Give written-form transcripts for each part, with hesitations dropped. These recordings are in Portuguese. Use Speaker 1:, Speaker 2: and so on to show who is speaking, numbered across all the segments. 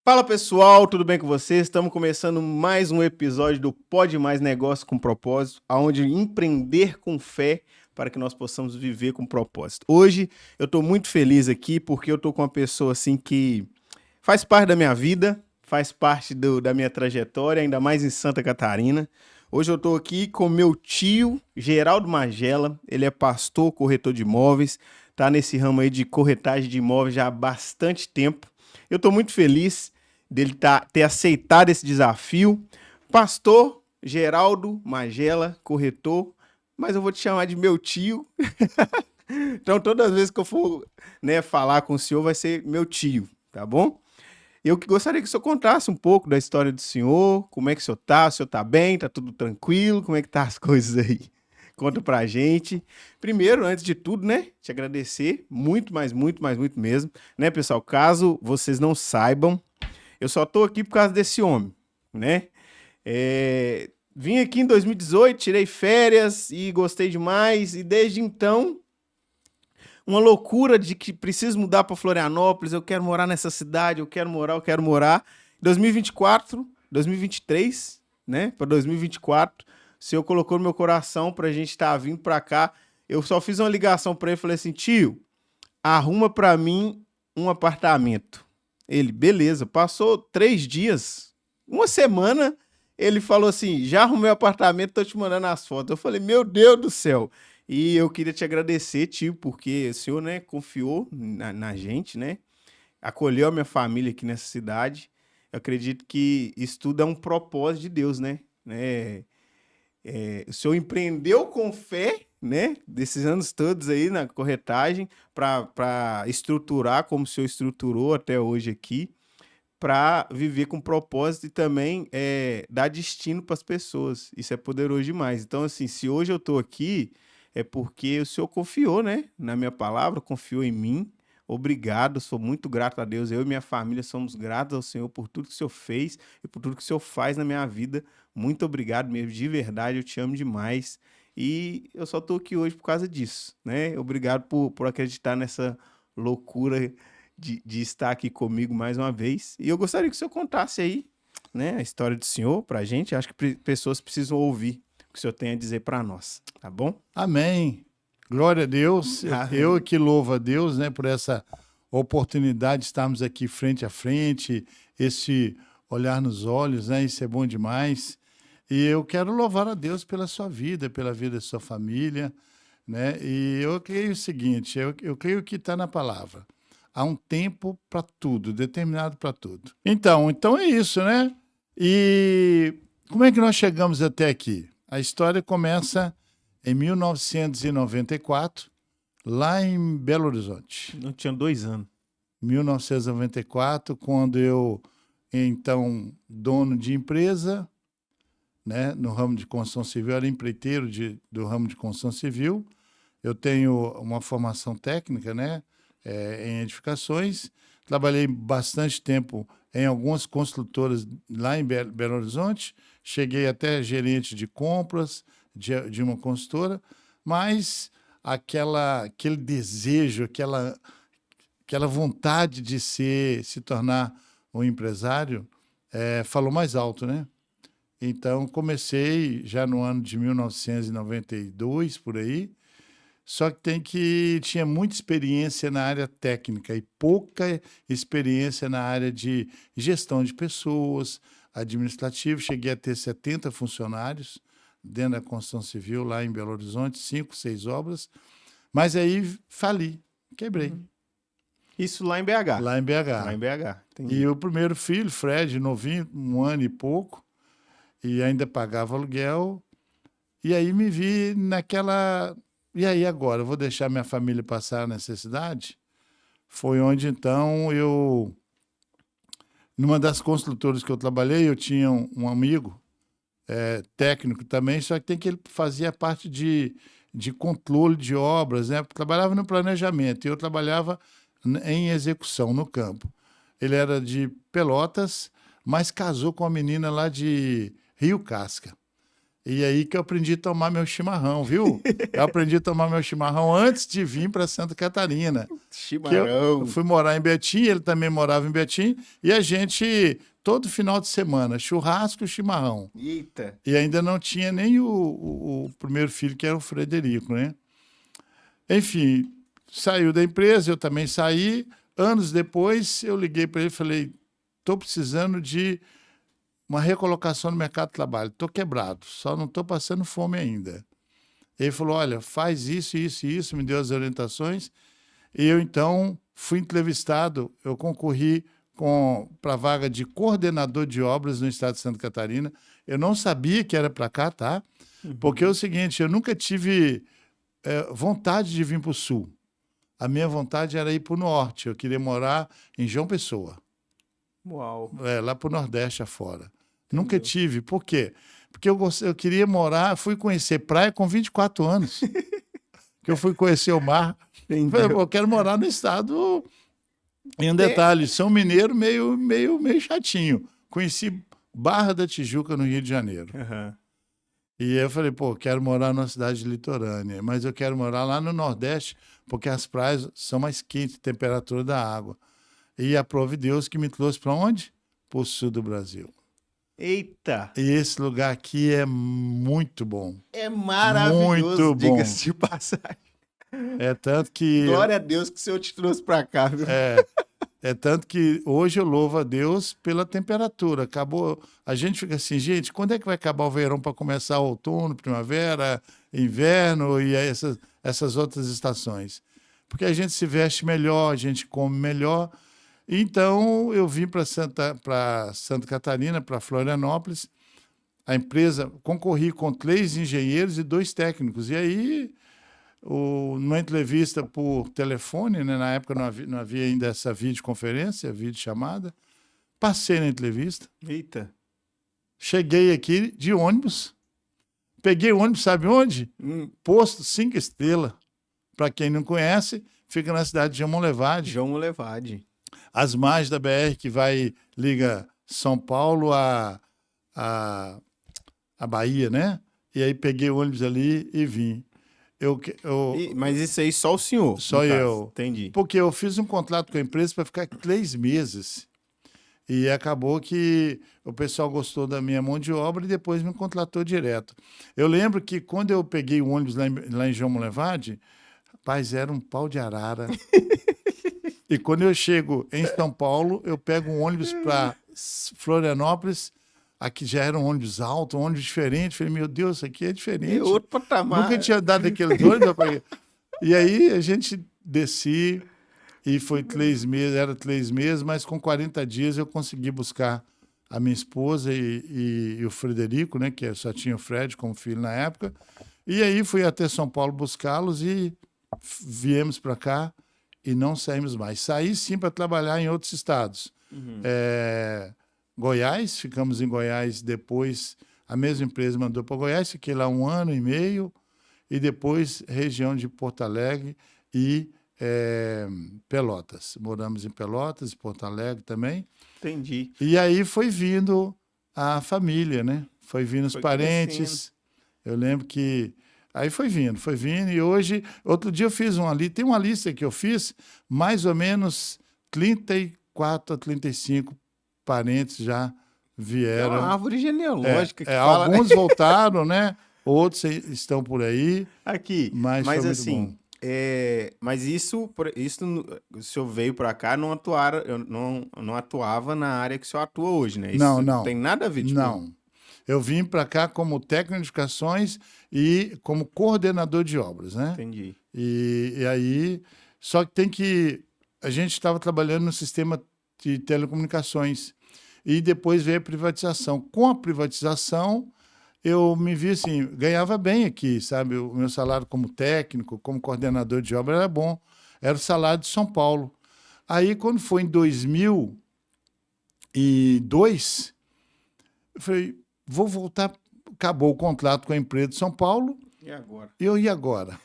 Speaker 1: Fala pessoal, tudo bem com vocês? Estamos começando mais um episódio do Pode Mais Negócio com Propósito, onde empreender com fé para que nós possamos viver com propósito. Hoje eu estou muito feliz aqui porque eu estou com uma pessoa assim que faz parte da minha vida, faz parte da minha trajetória, ainda mais em Santa Catarina. Hoje eu estou aqui com meu tio, Geraldo Magela, ele é pastor, corretor de imóveis, está nesse ramo aí de corretagem de imóveis já há bastante tempo. Eu estou muito feliz dele ter aceitado esse desafio. Pastor Geraldo Magela, corretor, mas eu vou te chamar de meu tio. Então, todas as vezes que eu for, né, falar com o senhor, vai ser meu tio, tá bom? Eu gostaria que o senhor contasse um pouco da história do senhor, como é que o senhor tá bem, tá tudo tranquilo, como é que tá as coisas aí? Conta pra gente. Primeiro, antes de tudo, né, te agradecer muito, muito mesmo, né, pessoal? Caso vocês não saibam, eu só tô aqui por causa desse homem, né? Vim aqui em 2018, tirei férias e gostei demais, e desde então, uma loucura de que preciso mudar para Florianópolis, eu quero morar nessa cidade, eu quero morar. 2024, 2023, né? Para 2024, o senhor colocou no meu coração para a gente estar vindo para cá. Eu só fiz uma ligação para ele e falei assim: tio, arruma para mim um apartamento. Ele, beleza, passou 3 dias, uma semana, ele falou assim: já arrumei o apartamento, tô te mandando as fotos. Eu falei: meu Deus do céu. E eu queria te agradecer, tio, porque o senhor, né, confiou na gente, né? Acolheu a minha família aqui nessa cidade. Eu acredito que isso tudo é um propósito de Deus, né? O senhor empreendeu com fé, né? Desses anos todos aí na corretagem, para estruturar como o senhor estruturou até hoje aqui, para viver com propósito e também dar destino para as pessoas. Isso é poderoso demais. Então, assim, se hoje eu estou aqui, é porque o Senhor confiou, né? Na minha palavra, confiou em mim. Obrigado, sou muito grato a Deus. Eu e minha família somos gratos ao Senhor por tudo que o Senhor fez e por tudo que o Senhor faz na minha vida. Muito obrigado mesmo, de verdade, eu te amo demais. E eu só estou aqui hoje por causa disso, né? Obrigado por acreditar nessa loucura de estar aqui comigo mais uma vez. E eu gostaria que o senhor contasse aí, né, a história do senhor pra gente. Acho que pessoas precisam ouvir o que o senhor tem a dizer para nós, tá bom?
Speaker 2: Amém. Glória a Deus. Eu
Speaker 1: Amém.
Speaker 2: que louvo a Deus, né, por essa oportunidade de estarmos aqui frente a frente, esse olhar nos olhos, né? Isso é bom demais. E eu quero louvar a Deus pela sua vida, pela vida da sua família, né? E eu creio o seguinte, eu creio que está na palavra. Há um tempo para tudo, determinado para tudo. Então é isso, né? E como é que nós chegamos até aqui? A história começa em 1994, lá em Belo Horizonte.
Speaker 1: Eu tinha 2 anos.
Speaker 2: 1994, quando eu, então, dono de empresa, né, no ramo de construção civil, era empreiteiro do ramo de construção civil. Eu tenho uma formação técnica, né, em edificações. Trabalhei bastante tempo em algumas construtoras lá em Belo Horizonte. Cheguei até gerente de compras de uma construtora, mas aquele desejo, aquela vontade de se tornar um empresário falou mais alto, né? Então, comecei já no ano de 1992, por aí, só que tinha muita experiência na área técnica e pouca experiência na área de gestão de pessoas, administrativo. Cheguei a ter 70 funcionários dentro da construção civil lá em Belo Horizonte, 5, 6 obras, mas aí fali, quebrei,
Speaker 1: Isso lá em BH.
Speaker 2: lá em
Speaker 1: Lá em
Speaker 2: BH.
Speaker 1: BH,
Speaker 2: E
Speaker 1: entendi.
Speaker 2: o primeiro filho, Fred, novinho, 1 ano e pouco, e ainda pagava aluguel. E aí me vi naquela. E aí agora? Eu vou deixar minha família passar a necessidade? Foi onde então eu. Numa das construtoras que eu trabalhei, eu tinha um amigo técnico também, só que ele fazia parte de controle de obras, né? Trabalhava no planejamento e eu trabalhava em execução no campo. Ele era de Pelotas, mas casou com uma menina lá de Rio Casca. E aí que eu aprendi a tomar meu chimarrão, viu? Eu aprendi a tomar meu chimarrão antes de vir para Santa Catarina. Que eu
Speaker 1: Chimarrão.
Speaker 2: fui morar em Betim, ele também morava em Betim, e a gente, todo final de semana, churrasco e chimarrão.
Speaker 1: Eita.
Speaker 2: E ainda não tinha nem o primeiro filho, que era o Frederico, né? Enfim, saiu da empresa, eu também saí. Anos depois, eu liguei para ele e falei, estou precisando de uma recolocação no mercado de trabalho. Estou quebrado, só não estou passando fome ainda. Ele falou, olha, faz isso, isso e isso, me deu as orientações. E eu, então, fui entrevistado, eu concorri para a vaga de coordenador de obras no estado de Santa Catarina. Eu não sabia que era para cá, tá? Porque é o seguinte, eu nunca tive vontade de vir para o sul. A minha vontade era ir para o norte, eu queria morar em João Pessoa.
Speaker 1: Uau.
Speaker 2: Lá para o Nordeste afora. Nunca tive. Por quê? Porque eu queria morar, fui conhecer praia com 24 anos. Que eu fui conhecer o mar. Falei, eu quero morar no estado. E um detalhe, sou mineiro meio chatinho. Conheci Barra da Tijuca, no Rio de Janeiro.
Speaker 1: Uhum.
Speaker 2: E eu falei, quero morar numa cidade litorânea, mas eu quero morar lá no Nordeste, porque as praias são mais quentes, temperatura da água. E aprove Deus que me trouxe para onde? Para o sul do Brasil.
Speaker 1: Eita!
Speaker 2: E esse lugar aqui é muito bom.
Speaker 1: É maravilhoso,
Speaker 2: muito bom.
Speaker 1: diga-se de passagem.
Speaker 2: É tanto que...
Speaker 1: Glória a Deus que o Senhor te trouxe para cá, viu?
Speaker 2: É tanto que hoje eu louvo a Deus pela temperatura. Acabou. A gente fica assim, gente, quando é que vai acabar o verão para começar o outono, primavera, inverno e essas outras estações? Porque a gente se veste melhor, a gente come melhor. Então, eu vim para Santa Catarina, para Florianópolis. A empresa, concorri com 3 engenheiros e 2 técnicos. E aí, numa entrevista por telefone, né, na época não havia ainda essa videoconferência, videochamada, passei na entrevista.
Speaker 1: Eita.
Speaker 2: Cheguei aqui de ônibus. Peguei o ônibus, sabe onde? Posto 5 estrelas. Para quem não conhece, fica na cidade de João Monlevade.
Speaker 1: João Monlevade.
Speaker 2: As margens da BR que liga São Paulo a Bahia, né? E aí peguei o ônibus ali e vim.
Speaker 1: Mas isso aí só o senhor?
Speaker 2: Só eu.
Speaker 1: Entendi.
Speaker 2: Porque eu fiz um contrato com a empresa para ficar 3 meses. E acabou que o pessoal gostou da minha mão de obra e depois me contratou direto. Eu lembro que quando eu peguei o ônibus lá em João Monlevade, rapaz, era um pau de arara. E quando eu chego em São Paulo, eu pego um ônibus para Florianópolis. Aqui já era um ônibus alto, um ônibus diferente. Falei, meu Deus, isso aqui é diferente.
Speaker 1: É outro patamar.
Speaker 2: Nunca tinha dado aquele ônibus. E aí a gente desci e foi 3 meses, era 3 meses, mas com 40 dias eu consegui buscar a minha esposa e o Frederico, né, que só tinha o Fred como filho na época. E aí fui até São Paulo buscá-los e viemos para cá. E não saímos mais. Saí, sim, para trabalhar em outros estados. Goiás, ficamos em Goiás depois. A mesma empresa mandou para Goiás, fiquei lá 1 ano e meio. E depois, região de Porto Alegre e Pelotas. Moramos em Pelotas, em Porto Alegre também.
Speaker 1: Entendi.
Speaker 2: E aí foi vindo a família, né? Foi vindo os parentes. Crescendo. Eu lembro que... Aí foi vindo, e hoje, outro dia eu fiz tem uma lista que eu fiz, mais ou menos 34 a 35 parentes já vieram.
Speaker 1: É uma árvore genealógica.
Speaker 2: Alguns voltaram, né? Outros estão por aí.
Speaker 1: Aqui, mas assim, mas isso, o senhor veio para cá, não atuava na área que o senhor atua hoje, né? Isso
Speaker 2: não
Speaker 1: tem nada a ver, tipo...
Speaker 2: Não. Eu vim para cá como técnico de edificações e como coordenador de obras, né?
Speaker 1: Entendi.
Speaker 2: E aí, só que a gente estava trabalhando no sistema de telecomunicações e depois veio a privatização. Com a privatização, eu me vi assim, ganhava bem aqui, sabe? O meu salário como técnico, como coordenador de obra era bom. Era o salário de São Paulo. Aí, quando foi em 2002, eu falei... Vou voltar, acabou o contrato com a empresa de São Paulo.
Speaker 1: E agora?
Speaker 2: E agora?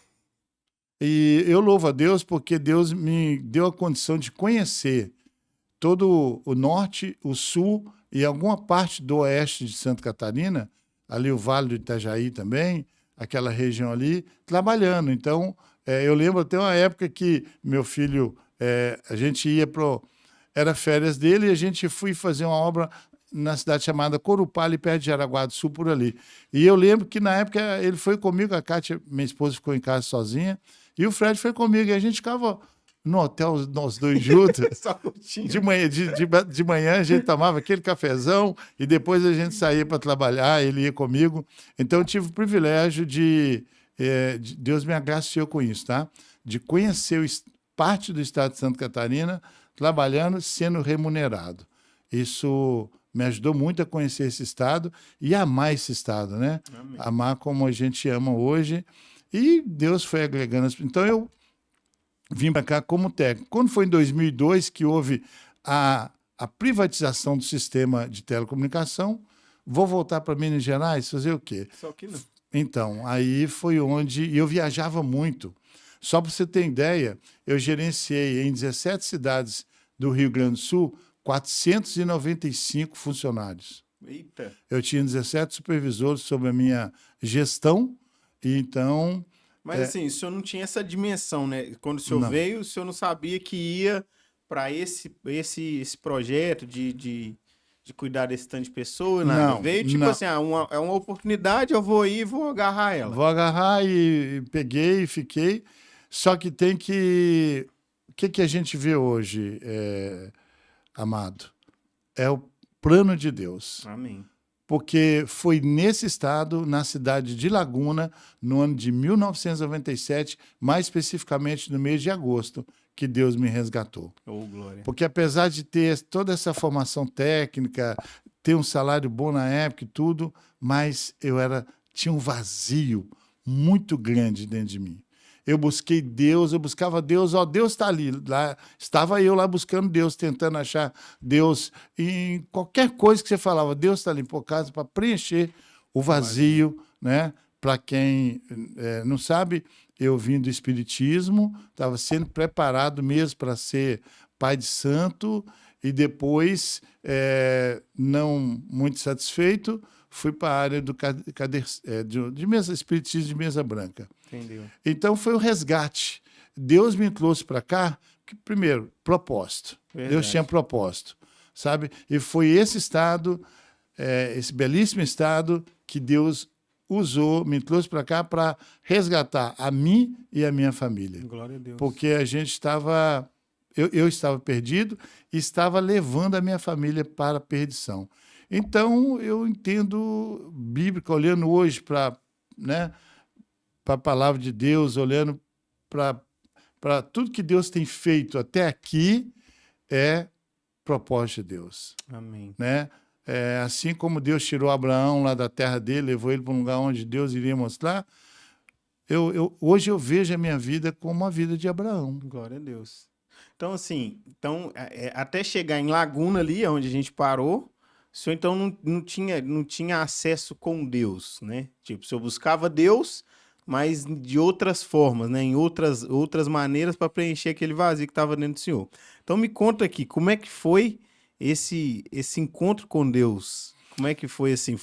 Speaker 2: E eu louvo a Deus porque Deus me deu a condição de conhecer todo o norte, o sul e alguma parte do oeste de Santa Catarina ali o Vale do Itajaí também, aquela região ali, trabalhando. Então, eu lembro até uma época que meu filho, a gente ia era férias dele e a gente foi fazer uma obra na cidade chamada Corupá, ali perto de Jaraguá do Sul, por ali. E eu lembro que na época ele foi comigo, a Kátia, minha esposa, ficou em casa sozinha, e o Fred foi comigo, e a gente ficava no hotel, nós dois juntos. De manhã a gente tomava aquele cafezão e depois a gente saía para trabalhar, ele ia comigo. Então eu tive o privilégio Deus me agraciou com isso, tá? De conhecer parte do estado de Santa Catarina trabalhando, sendo remunerado. Isso me ajudou muito a conhecer esse estado e amar esse estado, né?
Speaker 1: Amém.
Speaker 2: Amar como a gente ama hoje. E Deus foi agregando. Então eu vim para cá como técnico. Quando foi em 2002 que houve a privatização do sistema de telecomunicação, vou voltar para Minas Gerais, fazer o quê?
Speaker 1: Só que não.
Speaker 2: Então, aí foi onde eu viajava muito. Só para você ter ideia, eu gerenciei em 17 cidades do Rio Grande do Sul 495 funcionários.
Speaker 1: Eita!
Speaker 2: Eu tinha 17 supervisores sob a minha gestão, e então...
Speaker 1: Mas assim, o senhor não tinha essa dimensão, né? Quando o senhor veio, o senhor não sabia que ia para esse projeto de cuidar desse tanto de pessoa, nada.
Speaker 2: Não,
Speaker 1: Veio tipo
Speaker 2: não.
Speaker 1: assim, é uma oportunidade, eu vou ir e vou agarrar ela.
Speaker 2: Vou agarrar e peguei e fiquei. Só que tem que... O que a gente vê hoje, amado? É o plano de Deus.
Speaker 1: Amém.
Speaker 2: Porque foi nesse estado, na cidade de Laguna, no ano de 1997, mais especificamente no mês de agosto, que Deus me resgatou.
Speaker 1: Oh, glória.
Speaker 2: Porque apesar de ter toda essa formação técnica, ter um salário bom na época e tudo, mas tinha um vazio muito grande dentro de mim. Eu busquei Deus, eu buscava Deus, Deus está ali. Lá, estava eu lá buscando Deus, tentando achar Deus em qualquer coisa que você falava. Deus está ali por casa para preencher o vazio, né? Para quem não sabe, eu vim do Espiritismo, estava sendo preparado mesmo para ser pai de santo e depois, não muito satisfeito, fui para a área do espiritismo de mesa branca.
Speaker 1: Entendeu?
Speaker 2: Então foi um resgate. Deus me trouxe para cá, primeiro, propósito.
Speaker 1: Verdade.
Speaker 2: Deus tinha propósito, sabe? E foi esse estado, esse belíssimo estado, que Deus usou, me trouxe para cá para resgatar a mim e a minha família.
Speaker 1: Glória a Deus.
Speaker 2: Porque a gente estava... Eu estava perdido e estava levando a minha família para a perdição. Então, eu entendo bíblica, olhando hoje para a palavra de Deus, olhando para tudo que Deus tem feito até aqui, é propósito de Deus.
Speaker 1: Amém.
Speaker 2: Né? Assim como Deus tirou Abraão lá da terra dele, levou ele para um lugar onde Deus iria mostrar, hoje eu vejo a minha vida como a vida de Abraão.
Speaker 1: Glória a Deus. Então, assim, até chegar em Laguna ali, onde a gente parou, o senhor então não tinha acesso com Deus, né? Tipo, o senhor buscava Deus, mas de outras formas, né? Em outras maneiras para preencher aquele vazio que estava dentro do senhor. Então me conta aqui, como é que foi esse encontro com Deus? Como é que foi assim?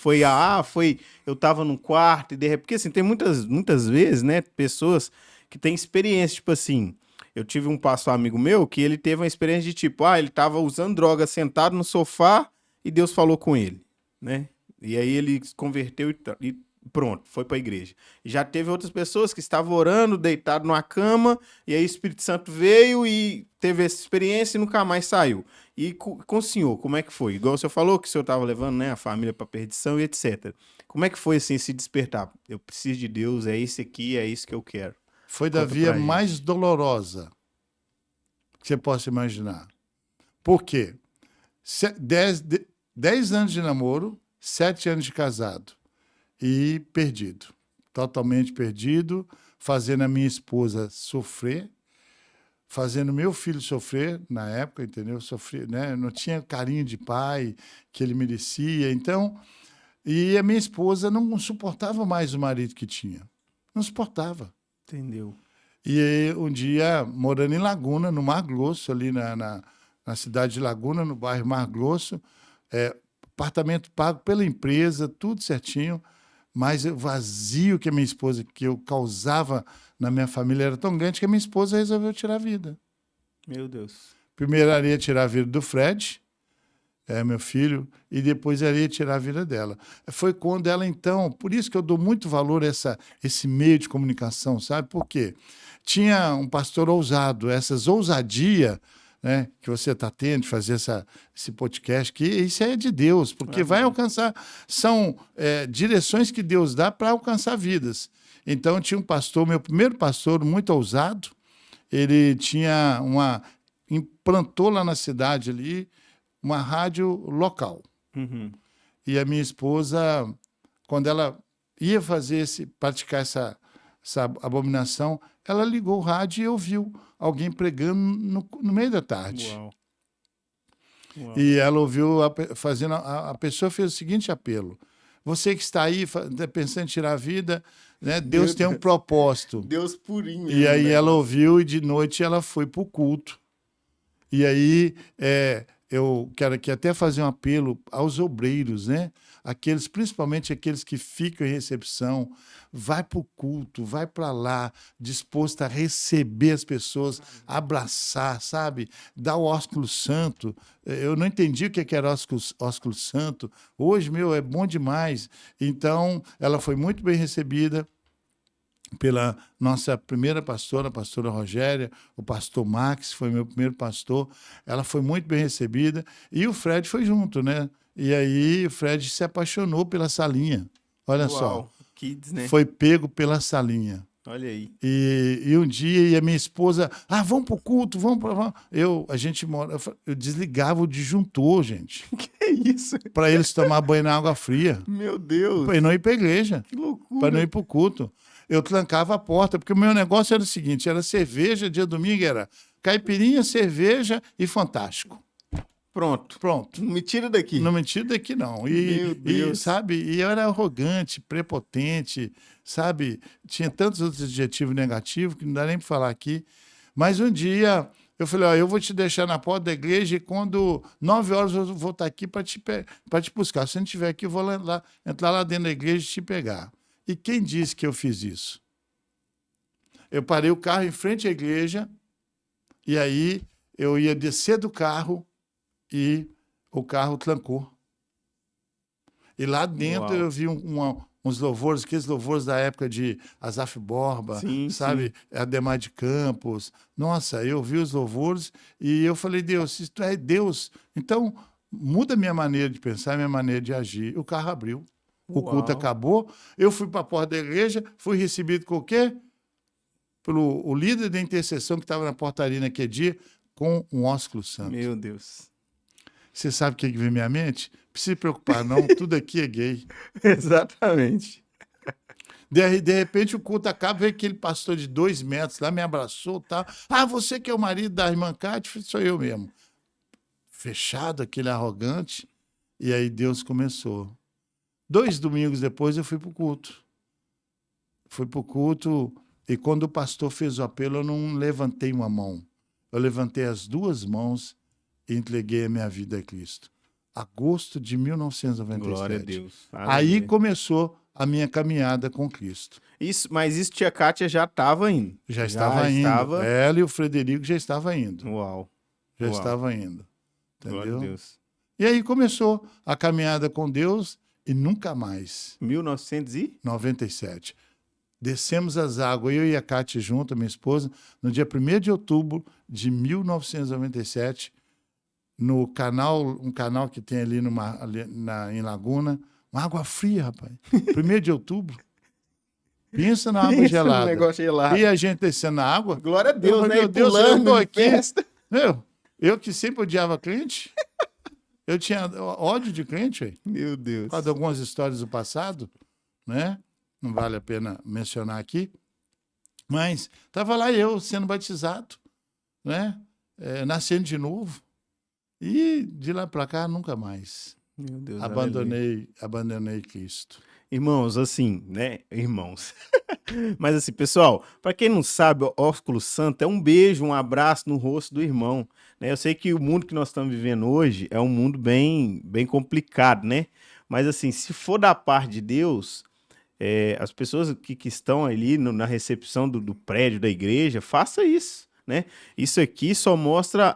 Speaker 1: Eu estava num quarto e de repente... Porque assim, tem muitas vezes, né, pessoas que têm experiência, tipo assim... Eu tive um pastor amigo meu que ele teve uma experiência de tipo, ele estava usando droga sentado no sofá e Deus falou com ele, né? E aí ele se converteu e pronto, foi para a igreja. Já teve outras pessoas que estavam orando, deitado numa cama, e aí o Espírito Santo veio e teve essa experiência e nunca mais saiu. E com o senhor, como é que foi? Igual o senhor falou que o senhor estava levando, né, a família para perdição e etc. Como é que foi assim, se despertar? Eu preciso de Deus, é esse aqui, é isso que eu quero.
Speaker 2: Foi da via mais dolorosa que você possa imaginar. Por quê? 10 anos de namoro, 7 anos de casado. E perdido. Totalmente perdido, fazendo a minha esposa sofrer, fazendo meu filho sofrer na época, entendeu? Sofrer, né? Não tinha carinho de pai que ele merecia. Então, e a minha esposa não suportava mais o marido que tinha. Não suportava.
Speaker 1: Entendeu?
Speaker 2: E um dia, morando em Laguna, no Mar Grosso, ali na cidade de Laguna, no bairro Mar Grosso, apartamento pago pela empresa, tudo certinho. mas o vazio que a minha esposa, que eu causava na minha família era tão grande que a minha esposa resolveu tirar a vida.
Speaker 1: Meu Deus.
Speaker 2: Primeiro ela ia tirar a vida do Fred, meu filho, e depois ela ia tirar a vida dela. Foi quando ela, então, por isso que eu dou muito valor a esse meio de comunicação, sabe? Por quê? Tinha um pastor ousado, essas ousadia, né, que você está tendo de fazer esse podcast, que isso é de Deus, porque vai alcançar, são direções que Deus dá para alcançar vidas. Então, tinha um pastor, meu primeiro pastor, muito ousado, ele implantou lá na cidade ali uma rádio local.
Speaker 1: Uhum.
Speaker 2: E a minha esposa, quando ela ia praticar essa abominação, ela ligou o rádio e ouviu alguém pregando no meio da tarde.
Speaker 1: Uau. Uau.
Speaker 2: E ela ouviu a pessoa fez o seguinte apelo: você que está aí pensando em tirar a vida, né, Deus tem um propósito.
Speaker 1: Deus purinho.
Speaker 2: E aí ela ouviu e de noite ela foi para o culto. E aí eu quero aqui até fazer um apelo aos obreiros, né? Principalmente aqueles que ficam em recepção, vai para o culto, vai para lá, disposto a receber as pessoas, abraçar, sabe? Dar o ósculo santo. Eu não entendi o que era ósculo santo. Hoje, é bom demais. Então, ela foi muito bem recebida pela nossa primeira pastora, a pastora Rogéria, o pastor Max, foi meu primeiro pastor. Ela foi muito bem recebida e o Fred foi junto, né? E aí o Fred se apaixonou pela Salinha. Olha só.
Speaker 1: Kids, né?
Speaker 2: Foi pego pela Salinha.
Speaker 1: Olha aí.
Speaker 2: E um dia a minha esposa, vamos pro culto, vamos para eu desligava o disjuntor, gente.
Speaker 1: Que isso?
Speaker 2: Para eles tomar banho na água fria.
Speaker 1: Meu Deus.
Speaker 2: Para não ir para a igreja.
Speaker 1: Que loucura.
Speaker 2: Para não ir para o culto. Eu trancava a porta, porque o meu negócio era o seguinte, era cerveja, dia domingo era caipirinha, cerveja e Fantástico.
Speaker 1: Pronto.
Speaker 2: Não
Speaker 1: me tira daqui.
Speaker 2: Não me tira daqui, não.
Speaker 1: Meu Deus.
Speaker 2: Sabe, e eu era arrogante, prepotente, sabe? Tinha tantos outros adjetivos negativos que não dá nem para falar aqui. Mas um dia eu falei, eu vou te deixar na porta da igreja e quando 9 horas eu vou estar aqui para te buscar. Se você não estiver aqui, eu vou entrar lá dentro da igreja e te pegar. E quem disse que eu fiz isso? Eu parei o carro em frente à igreja e aí eu ia descer do carro e o carro trancou. E lá dentro eu vi uns louvores, aqueles louvores da época de Asaf Borba, sabe? Ademar de Campos. Nossa, eu vi os louvores e eu falei, Deus, se tu é Deus, então muda minha maneira de pensar, minha maneira de agir. O carro abriu. O culto acabou, eu fui para a porta da igreja, fui recebido com o quê? O líder da intercessão que estava na portaria naquele dia, com um ósculo santo.
Speaker 1: Meu Deus.
Speaker 2: Você sabe o que veio à minha mente? Não precisa se preocupar, não, tudo aqui é gay.
Speaker 1: Exatamente.
Speaker 2: De repente o culto acaba, veio aquele pastor de 2 metros lá, me abraçou e tal. Você que é o marido da irmã Cátia? Sou eu mesmo. Fechado, aquele arrogante. E aí Deus começou. 2 domingos depois eu fui para o culto. Fui para o culto e quando o pastor fez o apelo, eu não levantei uma mão. Eu levantei as 2 mãos e entreguei a minha vida a Cristo. Agosto de 1997.
Speaker 1: Glória a Deus.
Speaker 2: Aí começou a minha caminhada com Cristo.
Speaker 1: Mas isso, tia Kátia já estava indo.
Speaker 2: Já estava indo. Ela e o Frederico já estavam indo.
Speaker 1: Uau.
Speaker 2: Já estava indo. Entendeu?
Speaker 1: Glória a Deus.
Speaker 2: E aí começou a caminhada com Deus e nunca mais.
Speaker 1: 1997.
Speaker 2: Descemos as águas, eu e a Cátia junto, minha esposa, no dia 1º de outubro de 1997, no canal, um canal que tem ali, em Laguna, uma água fria, rapaz. 1º de outubro. Pensa na água gelada.
Speaker 1: Um negócio gelado.
Speaker 2: E a gente descendo na água.
Speaker 1: Glória a Deus,
Speaker 2: falei,
Speaker 1: né?
Speaker 2: Meu Deus,
Speaker 1: pulando,
Speaker 2: eu tô aqui.
Speaker 1: Festa.
Speaker 2: Eu que sempre odiava crente. Eu tinha ódio de crente, véio,
Speaker 1: Meu Deus.
Speaker 2: por causa de algumas histórias do passado, né? Não vale a pena mencionar aqui. Mas estava lá eu sendo batizado, né? Nascendo de novo. E de lá para cá, nunca mais.
Speaker 1: Meu Deus,
Speaker 2: abandonei Cristo.
Speaker 1: Irmãos, assim, né? Irmãos. Mas assim, pessoal, para quem não sabe, o ósculo santo é um beijo, um abraço no rosto do irmão. Né? Eu sei que o mundo que nós estamos vivendo hoje é um mundo bem complicado, né? Mas assim, se for da parte de Deus, as pessoas que estão ali na recepção do prédio da igreja, faça isso, né? Isso aqui só mostra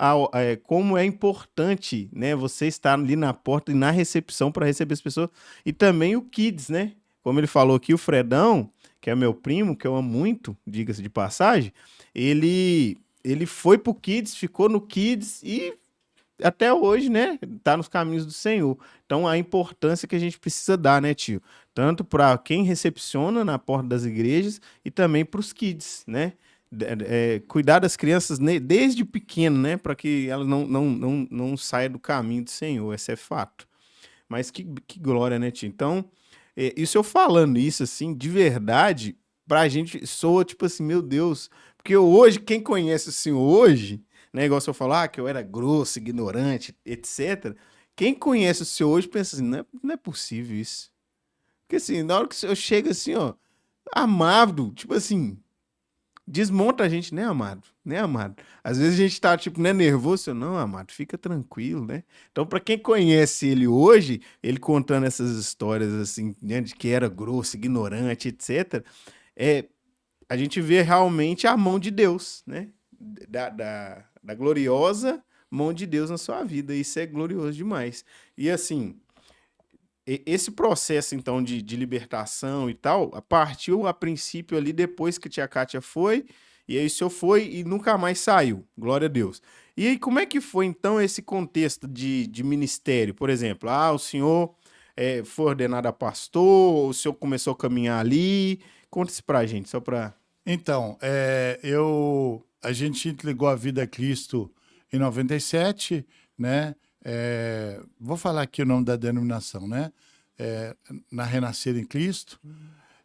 Speaker 1: como é importante, né? Você estar ali na porta e na recepção para receber as pessoas. E também o Kids, né? Como ele falou aqui, o Fredão, que é meu primo, que eu amo muito, diga-se de passagem, ele foi pro Kids, ficou no Kids e até hoje, né, tá nos caminhos do Senhor. Então, a importância que a gente precisa dar, né, tio? Tanto para quem recepciona na porta das igrejas e também para os kids, né? Cuidar das crianças desde pequeno, né, para que elas não saiam do caminho do Senhor. Esse é fato. Mas que glória, né, tio? Então, isso eu falando isso, assim, de verdade, pra gente soa tipo assim, meu Deus. Porque hoje, quem conhece o Senhor hoje, né, igual se eu falar que eu era grosso, ignorante, etc. Quem conhece o Senhor hoje pensa assim, não é possível isso. Porque assim, na hora que eu chego assim, ó, amado, tipo assim, desmonta a gente, né, amado? Né, amado? Às vezes a gente tá, tipo, né, nervoso, não, amado, fica tranquilo, né? Então, pra quem conhece ele hoje, ele contando essas histórias, assim, né, de que era grosso, ignorante, etc., é, a gente vê realmente a mão de Deus, né? Da gloriosa mão de Deus na sua vida. Isso é glorioso demais. E assim, esse processo, então, de libertação e tal, partiu a princípio ali depois que a tia Kátia foi, e aí o senhor foi e nunca mais saiu. Glória a Deus. E aí, como é que foi, então, esse contexto de ministério? Por exemplo, o senhor foi ordenado a pastor, o senhor começou a caminhar ali. Conta isso pra gente, só pra...
Speaker 2: Então, a gente entregou a vida a Cristo em 97, né? Vou falar aqui o nome da denominação, né? Na Renascer em Cristo.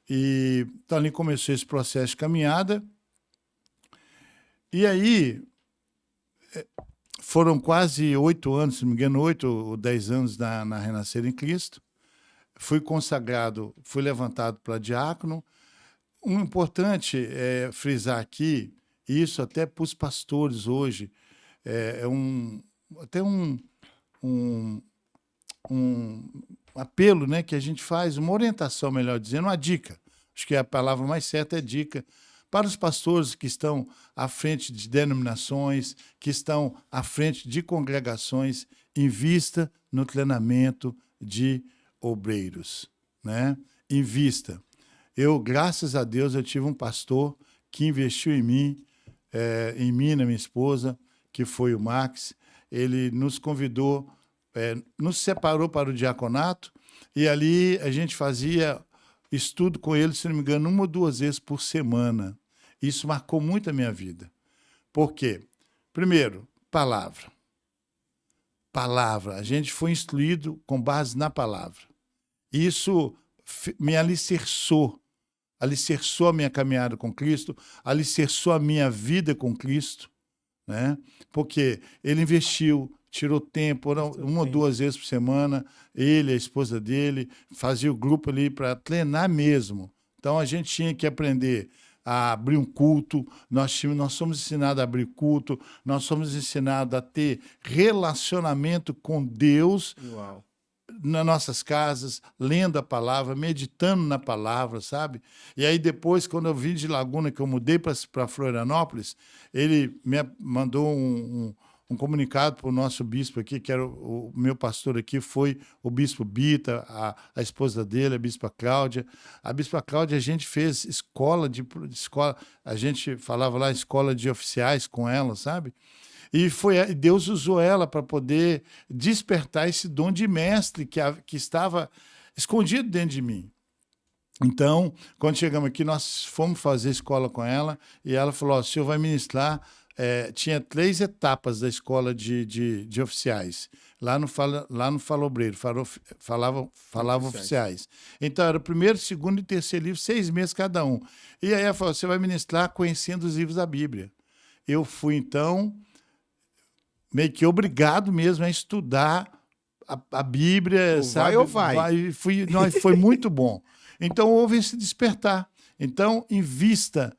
Speaker 2: E então ali começou esse processo de caminhada. E aí foram quase 8 anos, se não me engano, 8 ou 10 anos na Renascer em Cristo. Fui consagrado, fui levantado para diácono. O importante é frisar aqui, isso até para os pastores hoje, até um apelo, né, que a gente faz, uma orientação, melhor dizendo, uma dica. Acho que a palavra mais certa é dica. Para os pastores que estão à frente de denominações, que estão à frente de congregações, invista no treinamento de obreiros, né? Invista. Graças a Deus, eu tive um pastor que investiu em mim, e na minha esposa, que foi o Max. Ele nos convidou, nos separou para o diaconato, e ali a gente fazia estudo com ele, se não me engano, 1 ou 2 vezes por semana. Isso marcou muito a minha vida. Por quê? Primeiro, palavra. Palavra. A gente foi instruído com base na palavra. Isso me alicerçou a minha caminhada com Cristo, alicerçou a minha vida com Cristo, né? Porque ele investiu, tirou tempo, 1 ou 2 vezes por semana, ele, a esposa dele, fazia o grupo ali para treinar mesmo. Então a gente tinha que aprender a abrir um culto, nós somos ensinados a abrir culto, nós somos ensinados a ter relacionamento com Deus.
Speaker 1: Uau.
Speaker 2: Nas nossas casas, lendo a palavra, meditando na palavra, sabe? E aí depois, quando eu vim de Laguna, que eu mudei para Florianópolis, ele me mandou um comunicado para o nosso bispo aqui, que era o meu pastor aqui, foi o bispo Bita, a esposa dele, a bispa Cláudia. A bispa Cláudia, a gente fez escola, a gente falava lá escola de oficiais com ela, sabe? E Deus usou ela para poder despertar esse dom de mestre que estava escondido dentro de mim. Então, quando chegamos aqui, nós fomos fazer escola com ela e ela falou: o senhor vai ministrar. Tinha 3 etapas da escola de oficiais. Lá no Fala Obreiro, falava oficiais. Então, era o 1º, 2º e 3º livro, 6 meses cada um. E aí ela falou: você vai ministrar conhecendo os livros da Bíblia. Eu fui, então, meio que obrigado mesmo a estudar a Bíblia, sabe?
Speaker 1: Vai.
Speaker 2: Foi muito bom. Então, houve esse despertar. Então, invista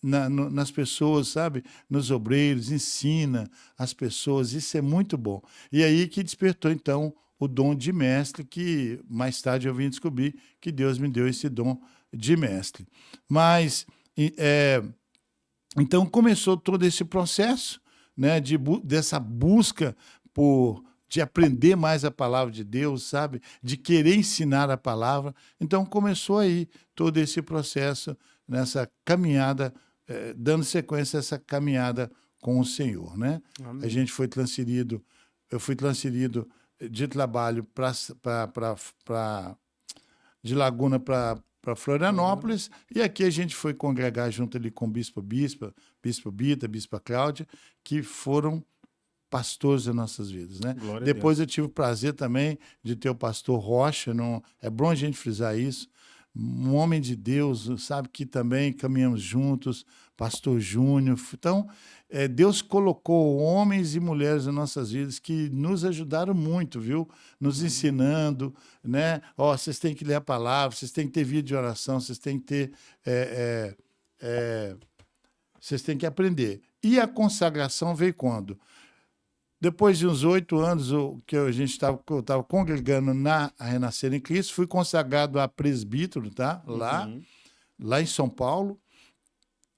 Speaker 2: nas pessoas, sabe? Nos obreiros, ensina as pessoas, isso é muito bom. E aí que despertou, então, o dom de mestre, que mais tarde eu vim descobrir que Deus me deu esse dom de mestre. Mas, então, começou todo esse processo, né, dessa busca de aprender mais a palavra de Deus, sabe? De querer ensinar a palavra. Então, começou aí todo esse processo, nessa caminhada, dando sequência a essa caminhada com o Senhor, né?
Speaker 1: Amém.
Speaker 2: A gente foi transferido, eu fui transferido de trabalho de Laguna para Florianópolis, e aqui a gente foi congregar junto ali com o Bispo Bita, Bispa Cláudia, que foram pastores das nossas vidas, né?
Speaker 1: Glória a
Speaker 2: Depois
Speaker 1: Deus.
Speaker 2: eu tive o prazer também de ter o pastor Rocha, é bom a gente frisar isso, um homem de Deus, sabe, que também caminhamos juntos, pastor Júnior. Então, Deus colocou homens e mulheres nas nossas vidas que nos ajudaram muito, viu? Nos ensinando, né? Vocês têm que ler a palavra, vocês têm que ter vida de oração, vocês têm que ter... vocês têm que aprender. E a consagração veio quando? Depois de uns 8 anos que eu estava congregando na Renascer em Cristo, fui consagrado a presbítero, tá? Lá em São Paulo.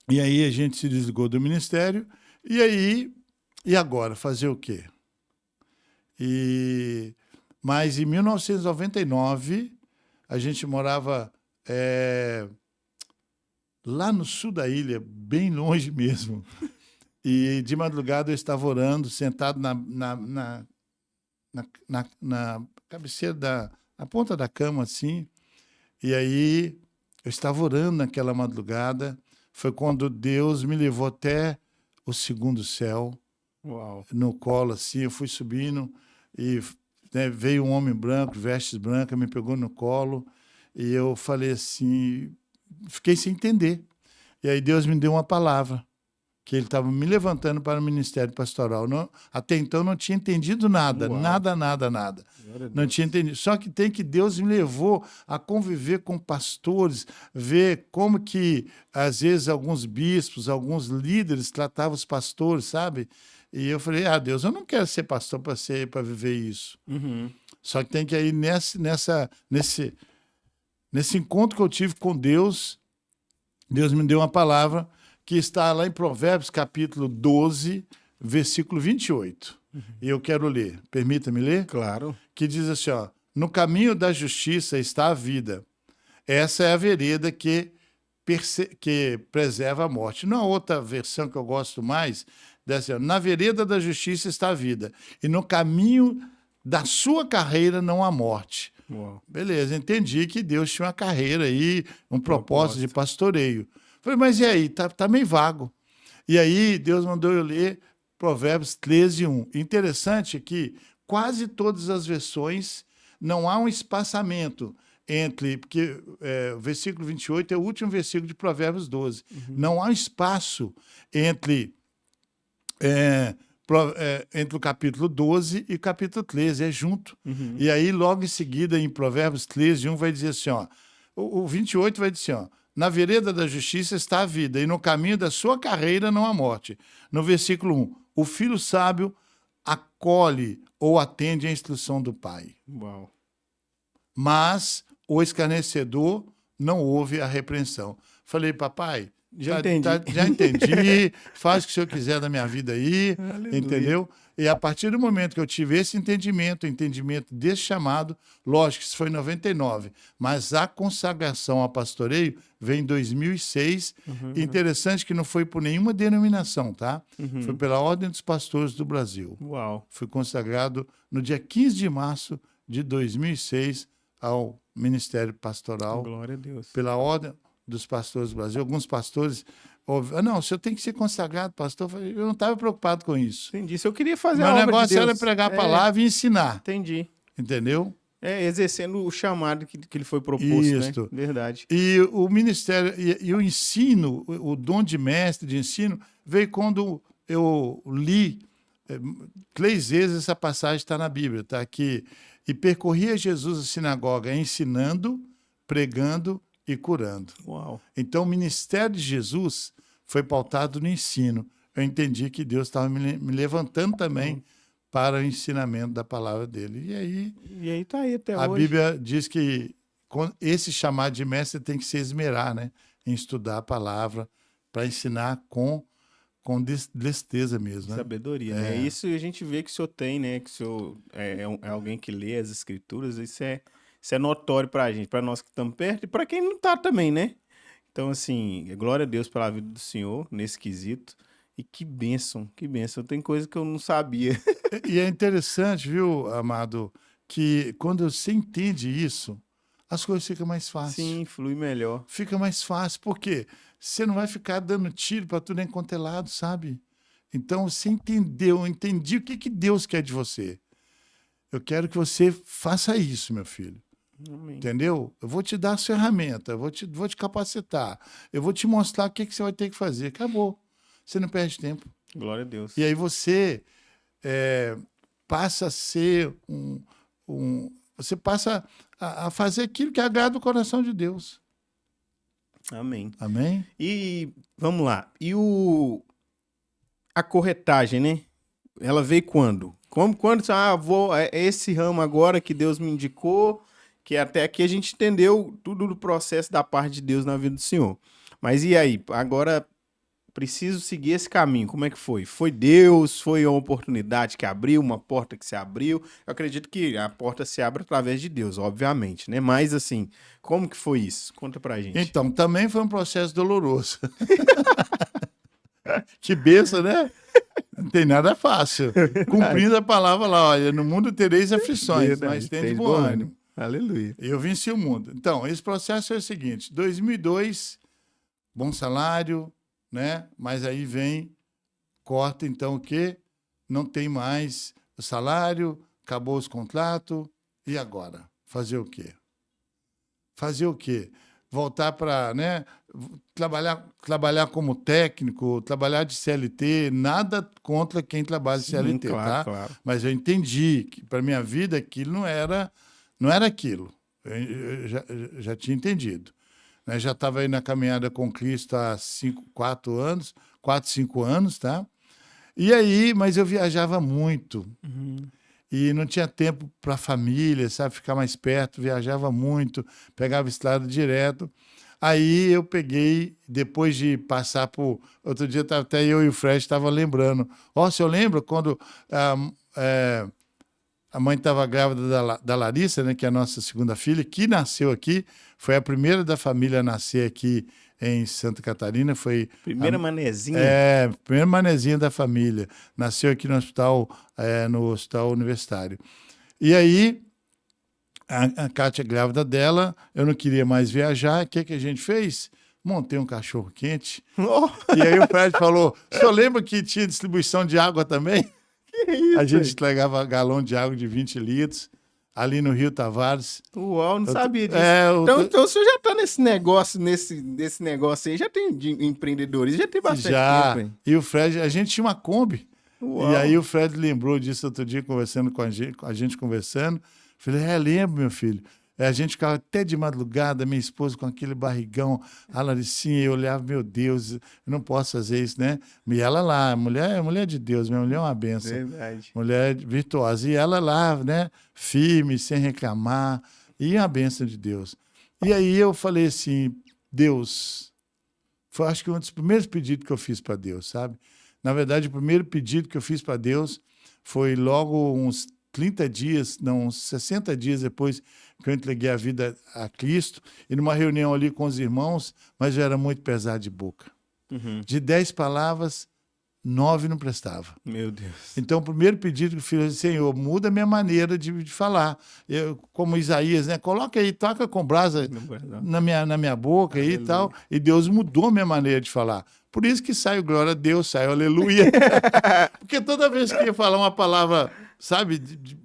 Speaker 2: E aí a gente se desligou do ministério. E agora? Fazer o quê? Mas em 1999, a gente morava lá no sul da ilha, bem longe mesmo. E de madrugada eu estava orando, sentado na cabeceira, na ponta da cama, assim. E aí eu estava orando naquela madrugada. Foi quando Deus me levou até o segundo céu.
Speaker 1: Uau.
Speaker 2: No colo, assim. Eu fui subindo e, né, veio um homem branco, vestes brancas, me pegou no colo. E eu falei assim, fiquei sem entender. E aí Deus me deu uma palavra, que ele estava me levantando para o ministério pastoral. Até então não tinha entendido nada,
Speaker 1: Uau.
Speaker 2: nada. Não tinha entendido. Só que Deus me levou a conviver com pastores, ver como que, às vezes, alguns bispos, alguns líderes tratavam os pastores, sabe? E eu falei, Deus, eu não quero ser pastor para viver isso.
Speaker 1: Uhum.
Speaker 2: Só que tem que ir nesse encontro que eu tive com Deus, Deus me deu uma palavra que está lá em Provérbios, capítulo 12, versículo 28. E eu quero ler. Permita-me ler?
Speaker 1: Claro.
Speaker 2: Que diz assim, no caminho da justiça está a vida. Essa é a vereda que preserva a morte. Não há outra versão que eu gosto mais, dessa, na vereda da justiça está a vida. E no caminho da sua carreira não há morte.
Speaker 1: Uau.
Speaker 2: Beleza, entendi que Deus tinha uma carreira aí, um propósito de pastoreio. Falei, mas e aí? Tá meio vago. E aí, Deus mandou eu ler Provérbios 13, 1. Interessante que quase todas as versões não há um espaçamento entre... Porque o versículo 28 é o último versículo de Provérbios 12. Uhum. Não há um espaço entre o capítulo 12 e o capítulo 13. É junto.
Speaker 1: Uhum.
Speaker 2: E aí, logo em seguida, em Provérbios 13, 1, vai dizer assim, o 28 vai dizer assim, na vereda da justiça está a vida, e no caminho da sua carreira não há morte. No versículo 1, o filho sábio acolhe ou atende à instrução do pai.
Speaker 1: Uau.
Speaker 2: Mas o escarnecedor não ouve a repreensão. Falei, papai, já entendi, faz o que o senhor quiser da minha vida aí, aleluia, entendeu? E a partir do momento que eu tive esse entendimento desse chamado, lógico que isso foi em 99, mas a consagração ao pastoreio veio em 2006.
Speaker 1: Uhum.
Speaker 2: Interessante que não foi por nenhuma denominação, tá?
Speaker 1: Uhum.
Speaker 2: Foi pela Ordem dos Pastores do Brasil.
Speaker 1: Uau.
Speaker 2: Fui consagrado no dia 15 de março de 2006 ao Ministério Pastoral.
Speaker 1: Glória a Deus.
Speaker 2: Pela Ordem dos Pastores do Brasil. Alguns pastores... não, o senhor tem que ser consagrado, pastor. Eu não estava preocupado com isso.
Speaker 1: Entendi. Se eu queria fazer
Speaker 2: Meu
Speaker 1: a obra de
Speaker 2: negócio
Speaker 1: Deus,
Speaker 2: era pregar a palavra e ensinar.
Speaker 1: Entendi.
Speaker 2: Entendeu?
Speaker 1: Exercendo o chamado que ele foi proposto,
Speaker 2: isso,
Speaker 1: né? Verdade.
Speaker 2: E o ministério, e o ensino, o dom de mestre de ensino, veio quando eu li 3 vezes essa passagem, está na Bíblia, tá aqui. E percorria Jesus a sinagoga ensinando, pregando e curando.
Speaker 1: Uau.
Speaker 2: Então, o ministério de Jesus foi pautado no ensino. Eu entendi que Deus estava me levantando também para o ensinamento da palavra dele.
Speaker 1: E aí tá aí até
Speaker 2: A
Speaker 1: hoje.
Speaker 2: Bíblia diz que esse chamado de mestre tem que se esmerar, né, em estudar a palavra para ensinar com destreza mesmo, né?
Speaker 1: Sabedoria, né? Isso a gente vê que o senhor tem, né? Que o senhor é alguém que lê as escrituras, isso é notório pra gente, pra nós que estamos perto e pra quem não tá também, né? Então, assim, glória a Deus pela vida do senhor nesse quesito. E que bênção, que bênção. Tem coisa que eu não sabia.
Speaker 2: E é interessante, viu, amado, que quando você entende isso, as coisas ficam mais fáceis.
Speaker 1: Sim, flui melhor.
Speaker 2: Fica mais fácil, porque você não vai ficar dando tiro para tudo quanto é lado, sabe? Então, você entendeu, eu entendi o que Deus quer de você. Eu quero que você faça isso, meu filho.
Speaker 1: Amém.
Speaker 2: Entendeu? Eu vou te dar as ferramentas, vou te capacitar, eu vou te mostrar o que você vai ter que fazer. Acabou. Você não perde tempo.
Speaker 1: Glória a Deus.
Speaker 2: E aí você passa a ser você passa a fazer aquilo que agrada o coração de Deus.
Speaker 1: Amém.
Speaker 2: Amém?
Speaker 1: E vamos lá. E a corretagem, né? Ela veio quando? Quando é esse ramo agora que Deus me indicou, que até aqui a gente entendeu tudo do processo da parte de Deus na vida do senhor. Mas e aí? Agora preciso seguir esse caminho. Como é que foi? Foi Deus? Foi uma oportunidade que abriu? Uma porta que se abriu? Eu acredito que a porta se abre através de Deus, obviamente, né? Mas assim, como que foi isso? Conta pra gente.
Speaker 2: Então, também foi um processo doloroso. Que benção, né? Não tem nada fácil. Cumprindo a palavra lá, olha, no mundo tereis aflições,
Speaker 1: Verdade,
Speaker 2: mas tem de bom ânimo.
Speaker 1: Aleluia.
Speaker 2: Eu venci o mundo. Então, esse processo é o seguinte: 2002, bom salário, né? Mas aí corta então o quê? Não tem mais o salário, acabou os contratos, e agora? Fazer o quê? Fazer o quê? Voltar para, né, trabalhar como técnico, trabalhar de CLT, nada contra quem trabalha de CLT,
Speaker 1: claro,
Speaker 2: tá?
Speaker 1: claro.
Speaker 2: Mas eu entendi que para minha vida aquilo não era aquilo. Eu já tinha entendido. Né? Já estava aí na caminhada com Cristo há 4 anos, 4, 5 anos, tá? E aí, mas eu viajava muito. E não tinha tempo para a família, sabe? Ficar mais perto, viajava muito, pegava estrada direto. Aí eu peguei, depois de passar por... Outro dia, até eu e o Fred estavam lembrando. Ó, se eu lembro quando a mãe estava grávida da Larissa, né, que é a nossa segunda filha, que nasceu aqui, foi a primeira da família a nascer aqui em Santa Catarina. Foi
Speaker 1: Primeira manezinha.
Speaker 2: Primeira manezinha da família. Nasceu aqui no hospital universitário. E aí, a Kátia grávida dela, eu não queria mais viajar, o que a gente fez? Montei um cachorro quente.
Speaker 1: Oh.
Speaker 2: E aí o Fred falou, o senhor lembra que tinha distribuição de água também?
Speaker 1: Que isso,
Speaker 2: a gente entregava galão de água de 20 litros, ali no Rio Tavares.
Speaker 1: Uau, não sabia disso. Então o senhor já tá nesse negócio aí, já tem de empreendedorismo, já tem bastante tempo. Hein?
Speaker 2: E o Fred, a gente tinha uma Kombi.
Speaker 1: Uau.
Speaker 2: E aí o Fred lembrou disso outro dia, conversando com a gente conversando. Falei, lembro, meu filho. A gente ficava até de madrugada, minha esposa com aquele barrigão, a Laricinha, eu olhava, meu Deus, eu não posso fazer isso, né? E ela lá, mulher de Deus, minha mulher é uma benção.
Speaker 1: Verdade.
Speaker 2: Mulher virtuosa. E ela lá, né, firme, sem reclamar, e uma benção de Deus. E aí eu falei assim, Deus, foi acho que um dos primeiros pedidos que eu fiz para Deus, sabe? Na verdade, o primeiro pedido que eu fiz para Deus foi logo uns 30 dias, não, uns 60 dias depois que eu entreguei a vida a Cristo, e numa reunião ali com os irmãos, mas eu era muito pesado de boca. De 10 palavras, 9 não prestava.
Speaker 1: Meu Deus.
Speaker 2: Então, o primeiro pedido que eu fiz, Senhor, muda a minha maneira de falar. Eu, como Isaías, né? Coloca aí, toca com brasa na minha boca aí e tal. E Deus mudou a minha maneira de falar. Por isso que sai o glória a Deus, sai o aleluia. Porque toda vez que eu ia falar uma palavra, sabe,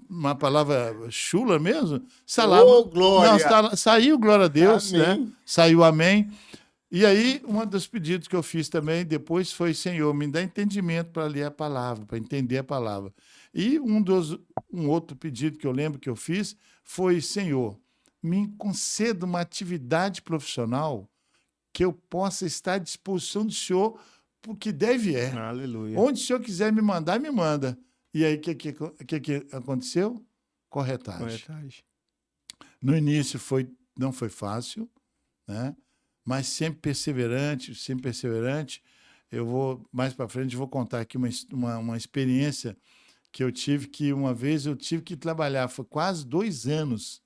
Speaker 2: uma palavra chula mesmo, saiu glória a Deus, amém. Né? Saiu amém. E aí, um dos pedidos que eu fiz também depois foi, Senhor, me dá entendimento para ler a palavra, para entender a palavra. E um outro pedido que eu lembro que eu fiz foi, Senhor, me conceda uma atividade profissional que eu possa estar à disposição do Senhor, porque deve
Speaker 1: Aleluia.
Speaker 2: Onde o Senhor quiser me mandar, me manda. E aí, o que aconteceu? Corretagem.
Speaker 1: Corretagem.
Speaker 2: No início não foi fácil, né? Mas sempre perseverante, sempre perseverante. Mais para frente, vou contar aqui uma experiência que eu tive, que uma vez eu tive que trabalhar, foi quase 2 anos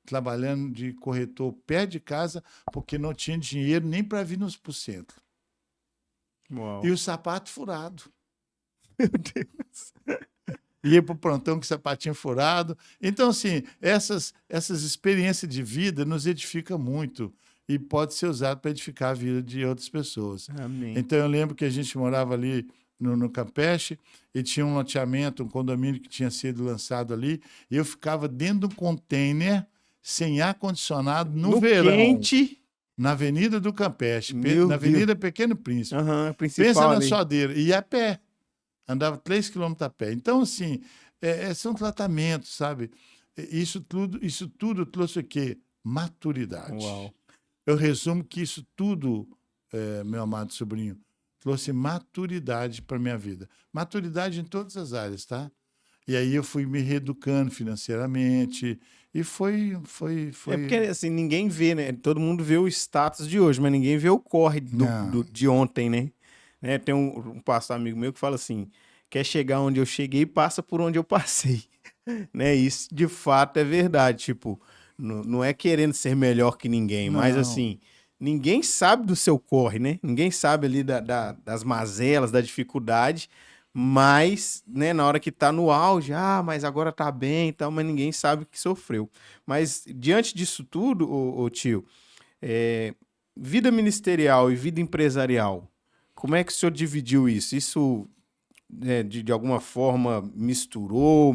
Speaker 2: trabalhando de corretor perto de casa, porque não tinha dinheiro nem para vir pro centro.
Speaker 1: Uau.
Speaker 2: E o sapato furado.
Speaker 1: Meu Deus.
Speaker 2: Ia para o plantão com o sapatinho furado. Então, assim, essas experiências de vida nos edificam muito e pode ser usado para edificar a vida de outras pessoas.
Speaker 1: Amém.
Speaker 2: Então, eu lembro que a gente morava ali no Campeche e tinha um loteamento, um condomínio que tinha sido lançado ali, e eu ficava dentro de um container sem ar-condicionado no verão.
Speaker 1: Quente.
Speaker 2: Na Avenida do Campeche, na Avenida Pequeno Príncipe.
Speaker 1: Principal
Speaker 2: Pensa na
Speaker 1: ali.
Speaker 2: suadeira. E a pé. Andava 3 quilômetros a pé. Então, assim, são tratamentos, sabe? Isso tudo trouxe o quê? Maturidade.
Speaker 1: Uau.
Speaker 2: Eu resumo que isso tudo, meu amado sobrinho, trouxe maturidade para a minha vida. Maturidade em todas as áreas, tá? E aí eu fui me reeducando financeiramente e foi...
Speaker 1: É porque, assim, ninguém vê, né? Todo mundo vê o status de hoje, mas ninguém vê o corre de ontem, né? Tem um pastor amigo meu que fala assim, quer chegar onde eu cheguei, passa por onde eu passei. Né? Isso, de fato, é verdade. Tipo, não é querendo ser melhor que ninguém, mas, assim, ninguém sabe do seu corre, né? Ninguém sabe ali das mazelas, da dificuldade, mas, né, na hora que tá no auge, mas agora tá bem e tal, mas ninguém sabe o que sofreu. Mas, diante disso tudo, ô tio, vida ministerial e vida empresarial, como é que o senhor dividiu isso? Isso, de alguma forma, mesclou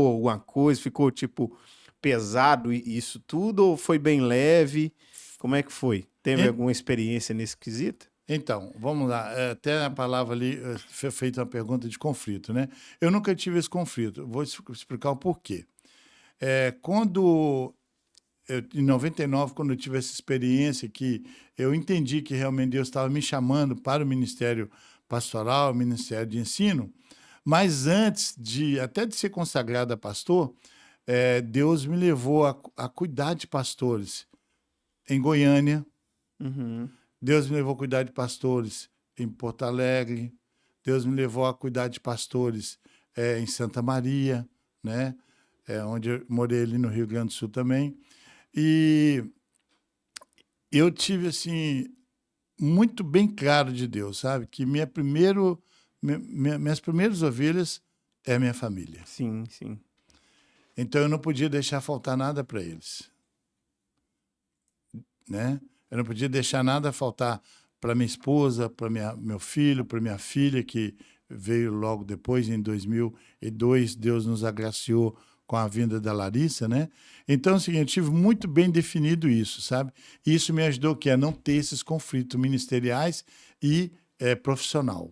Speaker 1: alguma coisa? Ficou, tipo, pesado isso tudo ou foi bem leve? Como é que foi? Teve alguma experiência nesse quesito?
Speaker 2: Então, vamos lá. Até a palavra ali foi feita uma pergunta de conflito, né? Eu nunca tive esse conflito. Vou explicar o porquê. Em 99, quando eu tive essa experiência que eu entendi que realmente Deus estava me chamando para o ministério pastoral, o ministério de ensino, mas antes até de ser consagrado a pastor, Deus me levou a cuidar de pastores em Goiânia.
Speaker 1: Uhum.
Speaker 2: Deus me levou a cuidar de pastores em Porto Alegre. Deus me levou a cuidar de pastores em Santa Maria, né? Onde eu morei ali no Rio Grande do Sul também. E eu tive, assim, muito bem claro de Deus, sabe? Que minhas primeiras ovelhas é a minha família.
Speaker 1: Sim, sim.
Speaker 2: Então, eu não podia deixar faltar nada para eles, né? Eu não podia deixar nada faltar para minha esposa, para meu filho, para minha filha, que veio logo depois, em 2002, Deus nos agraciou com a vinda da Larissa, né? Então, é o seguinte, eu tive muito bem definido isso, sabe? E isso me ajudou a não ter esses conflitos ministeriais e profissional.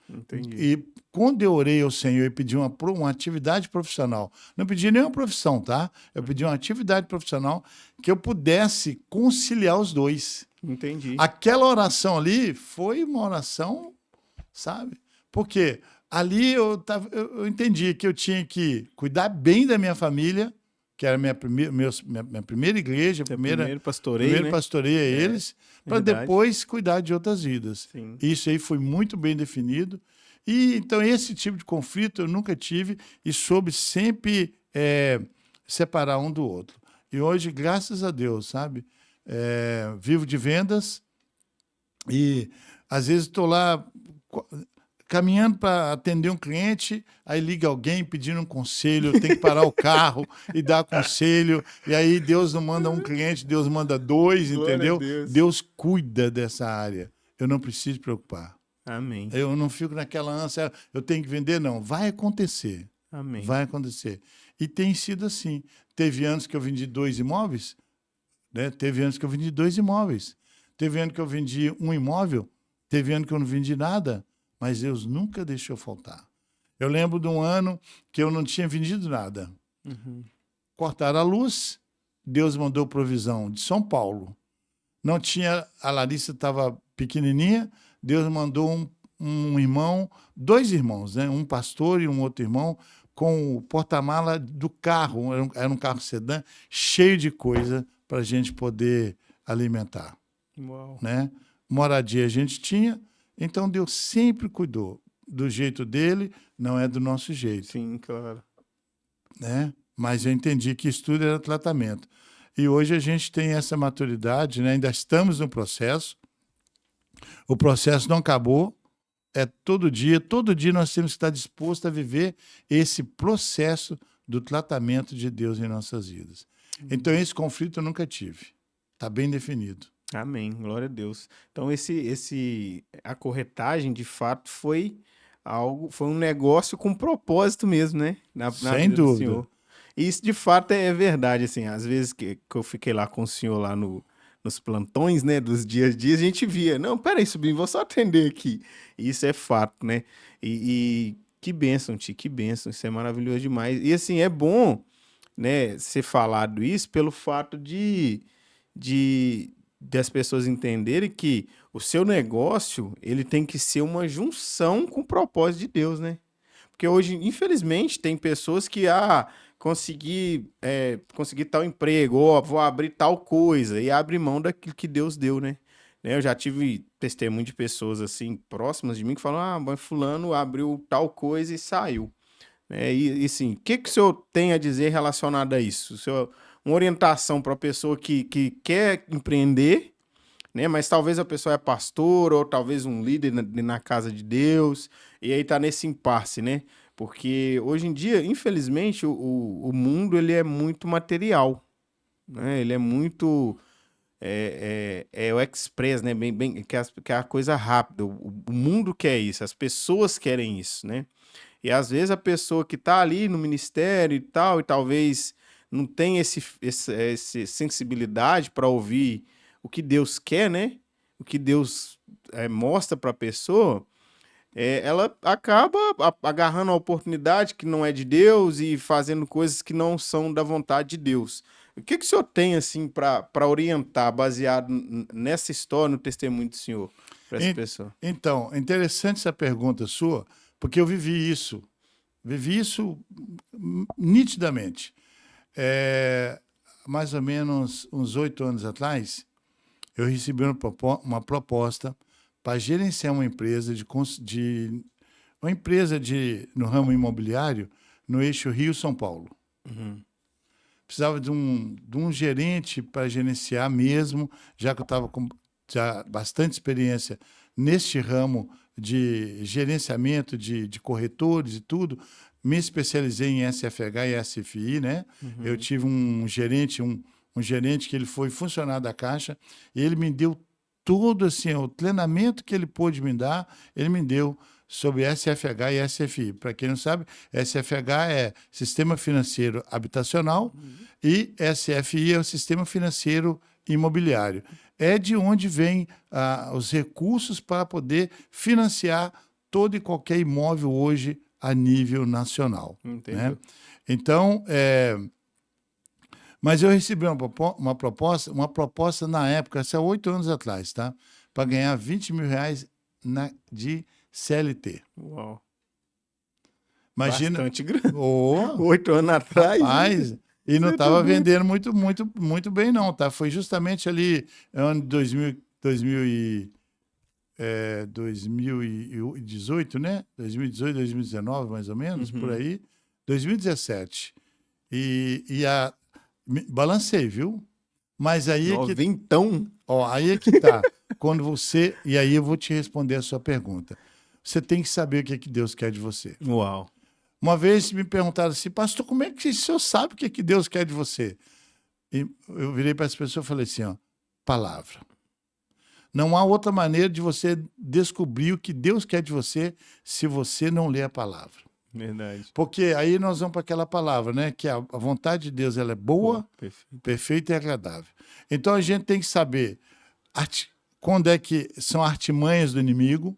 Speaker 1: Entendi.
Speaker 2: E quando eu orei ao Senhor e pedi uma atividade profissional, não pedi nenhuma profissão, tá? Eu pedi uma atividade profissional que eu pudesse conciliar os dois.
Speaker 1: Entendi.
Speaker 2: Aquela oração ali foi uma oração, sabe? Porque ali eu entendi que eu tinha que cuidar bem da minha família, que era minha primeira igreja,
Speaker 1: primeiro pastoreio,
Speaker 2: primeiro
Speaker 1: né?
Speaker 2: pastoreio a eles, para depois cuidar de outras vidas.
Speaker 1: Sim.
Speaker 2: Isso aí foi muito bem definido. E então esse tipo de conflito eu nunca tive e soube sempre separar um do outro. E hoje, graças a Deus, sabe? Vivo de vendas e às vezes estou lá caminhando para atender um cliente, aí liga alguém pedindo um conselho, eu tenho que parar o carro e dar conselho, e aí Deus não manda um cliente, Deus manda 2, entendeu? Deus cuida dessa área. Eu não preciso preocupar.
Speaker 1: Amém.
Speaker 2: Eu não fico naquela ânsia, eu tenho que vender, não. Vai acontecer.
Speaker 1: Amém.
Speaker 2: Vai acontecer. E tem sido assim. Teve anos que eu vendi 2 imóveis, né? Teve anos que eu vendi 2 imóveis. Teve ano que eu vendi um imóvel, teve ano que eu não vendi nada, mas Deus nunca deixou faltar. Eu lembro de um ano que eu não tinha vendido nada.
Speaker 1: Uhum.
Speaker 2: Cortaram a luz, Deus mandou provisão de São Paulo. Não tinha, a Larissa estava pequenininha, Deus mandou um irmão, 2 irmãos, né? Um pastor e um outro irmão, com o porta-mala do carro, era um carro sedã, cheio de coisa para a gente poder alimentar.
Speaker 1: Uau.
Speaker 2: Né? Moradia a gente tinha, então Deus sempre cuidou. Do jeito dele, não é do nosso jeito.
Speaker 1: Sim, claro.
Speaker 2: Né? Mas eu entendi que estudo era tratamento. E hoje a gente tem essa maturidade, né? Ainda estamos no processo. O processo não acabou. É todo dia nós temos que estar dispostos a viver esse processo do tratamento de Deus em nossas vidas. Então, esse conflito eu nunca tive. Está bem definido.
Speaker 1: Amém, glória a Deus. Então, a corretagem, de fato, foi um negócio com propósito mesmo, né? Na
Speaker 2: Sem
Speaker 1: vida do
Speaker 2: dúvida.
Speaker 1: senhor. E isso, de fato, é verdade, assim, às vezes que eu fiquei lá com o senhor lá nos plantões, né, dos dias a dias, a gente via, não, peraí, Sobrinho, vou só atender aqui. E isso é fato, né? E que bênção, Ti, que bênção, isso é maravilhoso demais. E assim, é bom, né, ser falado isso pelo fato das pessoas entenderem que o seu negócio, ele tem que ser uma junção com o propósito de Deus, né? Porque hoje, infelizmente, tem pessoas que, consegui tal emprego, ou vou abrir tal coisa, e abre mão daquilo que Deus deu, né? Eu já tive testemunho de pessoas, assim, próximas de mim, que falam, mas fulano abriu tal coisa e saiu. E assim, o que o senhor tem a dizer relacionado a isso? O senhor, uma orientação para a pessoa que quer empreender, né? Mas talvez a pessoa é pastor ou talvez um líder na casa de Deus, e aí tá nesse impasse, né? Porque hoje em dia, infelizmente, o mundo ele é muito material, né? Ele é muito o express, né? Que é a coisa rápida. O mundo quer isso, as pessoas querem isso, né? E às vezes a pessoa que tá ali no ministério e tal, e talvez não tem essa sensibilidade para ouvir o que Deus quer, né? O que Deus mostra para a pessoa, ela acaba agarrando a oportunidade que não é de Deus e fazendo coisas que não são da vontade de Deus. O que o senhor tem assim para orientar, baseado nessa história, no testemunho do senhor, para essa pessoa?
Speaker 2: Então, interessante essa pergunta sua, porque eu vivi isso nitidamente. Mais ou menos uns 8 anos atrás, eu recebi uma proposta para gerenciar uma empresa no ramo imobiliário no eixo Rio-São Paulo.
Speaker 1: Uhum.
Speaker 2: Precisava de um gerente para gerenciar mesmo, já que eu estava com já bastante experiência neste ramo de gerenciamento de corretores e tudo. Me especializei em SFH e SFI, né?
Speaker 1: Uhum.
Speaker 2: Eu tive um gerente que ele foi funcionário da Caixa, e ele me deu todo assim, o treinamento que ele pôde me dar, ele me deu sobre SFH e SFI. Para quem não sabe, SFH é Sistema Financeiro Habitacional, e SFI é o Sistema Financeiro Imobiliário. É de onde vêm os recursos para poder financiar todo e qualquer imóvel hoje a nível nacional. Né? Então, mas eu recebi uma proposta na época, isso há 8 anos atrás, tá? Para ganhar R$20 mil de CLT.
Speaker 1: Uau.
Speaker 2: Imagina.
Speaker 1: Bastante grande.
Speaker 2: 8
Speaker 1: anos atrás.
Speaker 2: Rapaz, e não estava vendendo muito bem, não, tá? Foi justamente ali, ano de 2018, né? 2018, 2019, mais ou menos, por aí. 2017. Balancei, viu? Mas aí é que...
Speaker 1: Então...
Speaker 2: aí é que tá. Quando você... E aí eu vou te responder a sua pergunta. Você tem que saber o que é que Deus quer de você.
Speaker 1: Uau.
Speaker 2: Uma vez me perguntaram assim, pastor, como é que o senhor sabe o que é que Deus quer de você? E eu virei para as pessoas e falei assim, palavra. Não há outra maneira de você descobrir o que Deus quer de você se você não ler a palavra.
Speaker 1: Verdade.
Speaker 2: Porque aí nós vamos para aquela palavra, né? Que a vontade de Deus ela é boa, perfeita e agradável. Então a gente tem que saber quando é que são artimanhas do inimigo.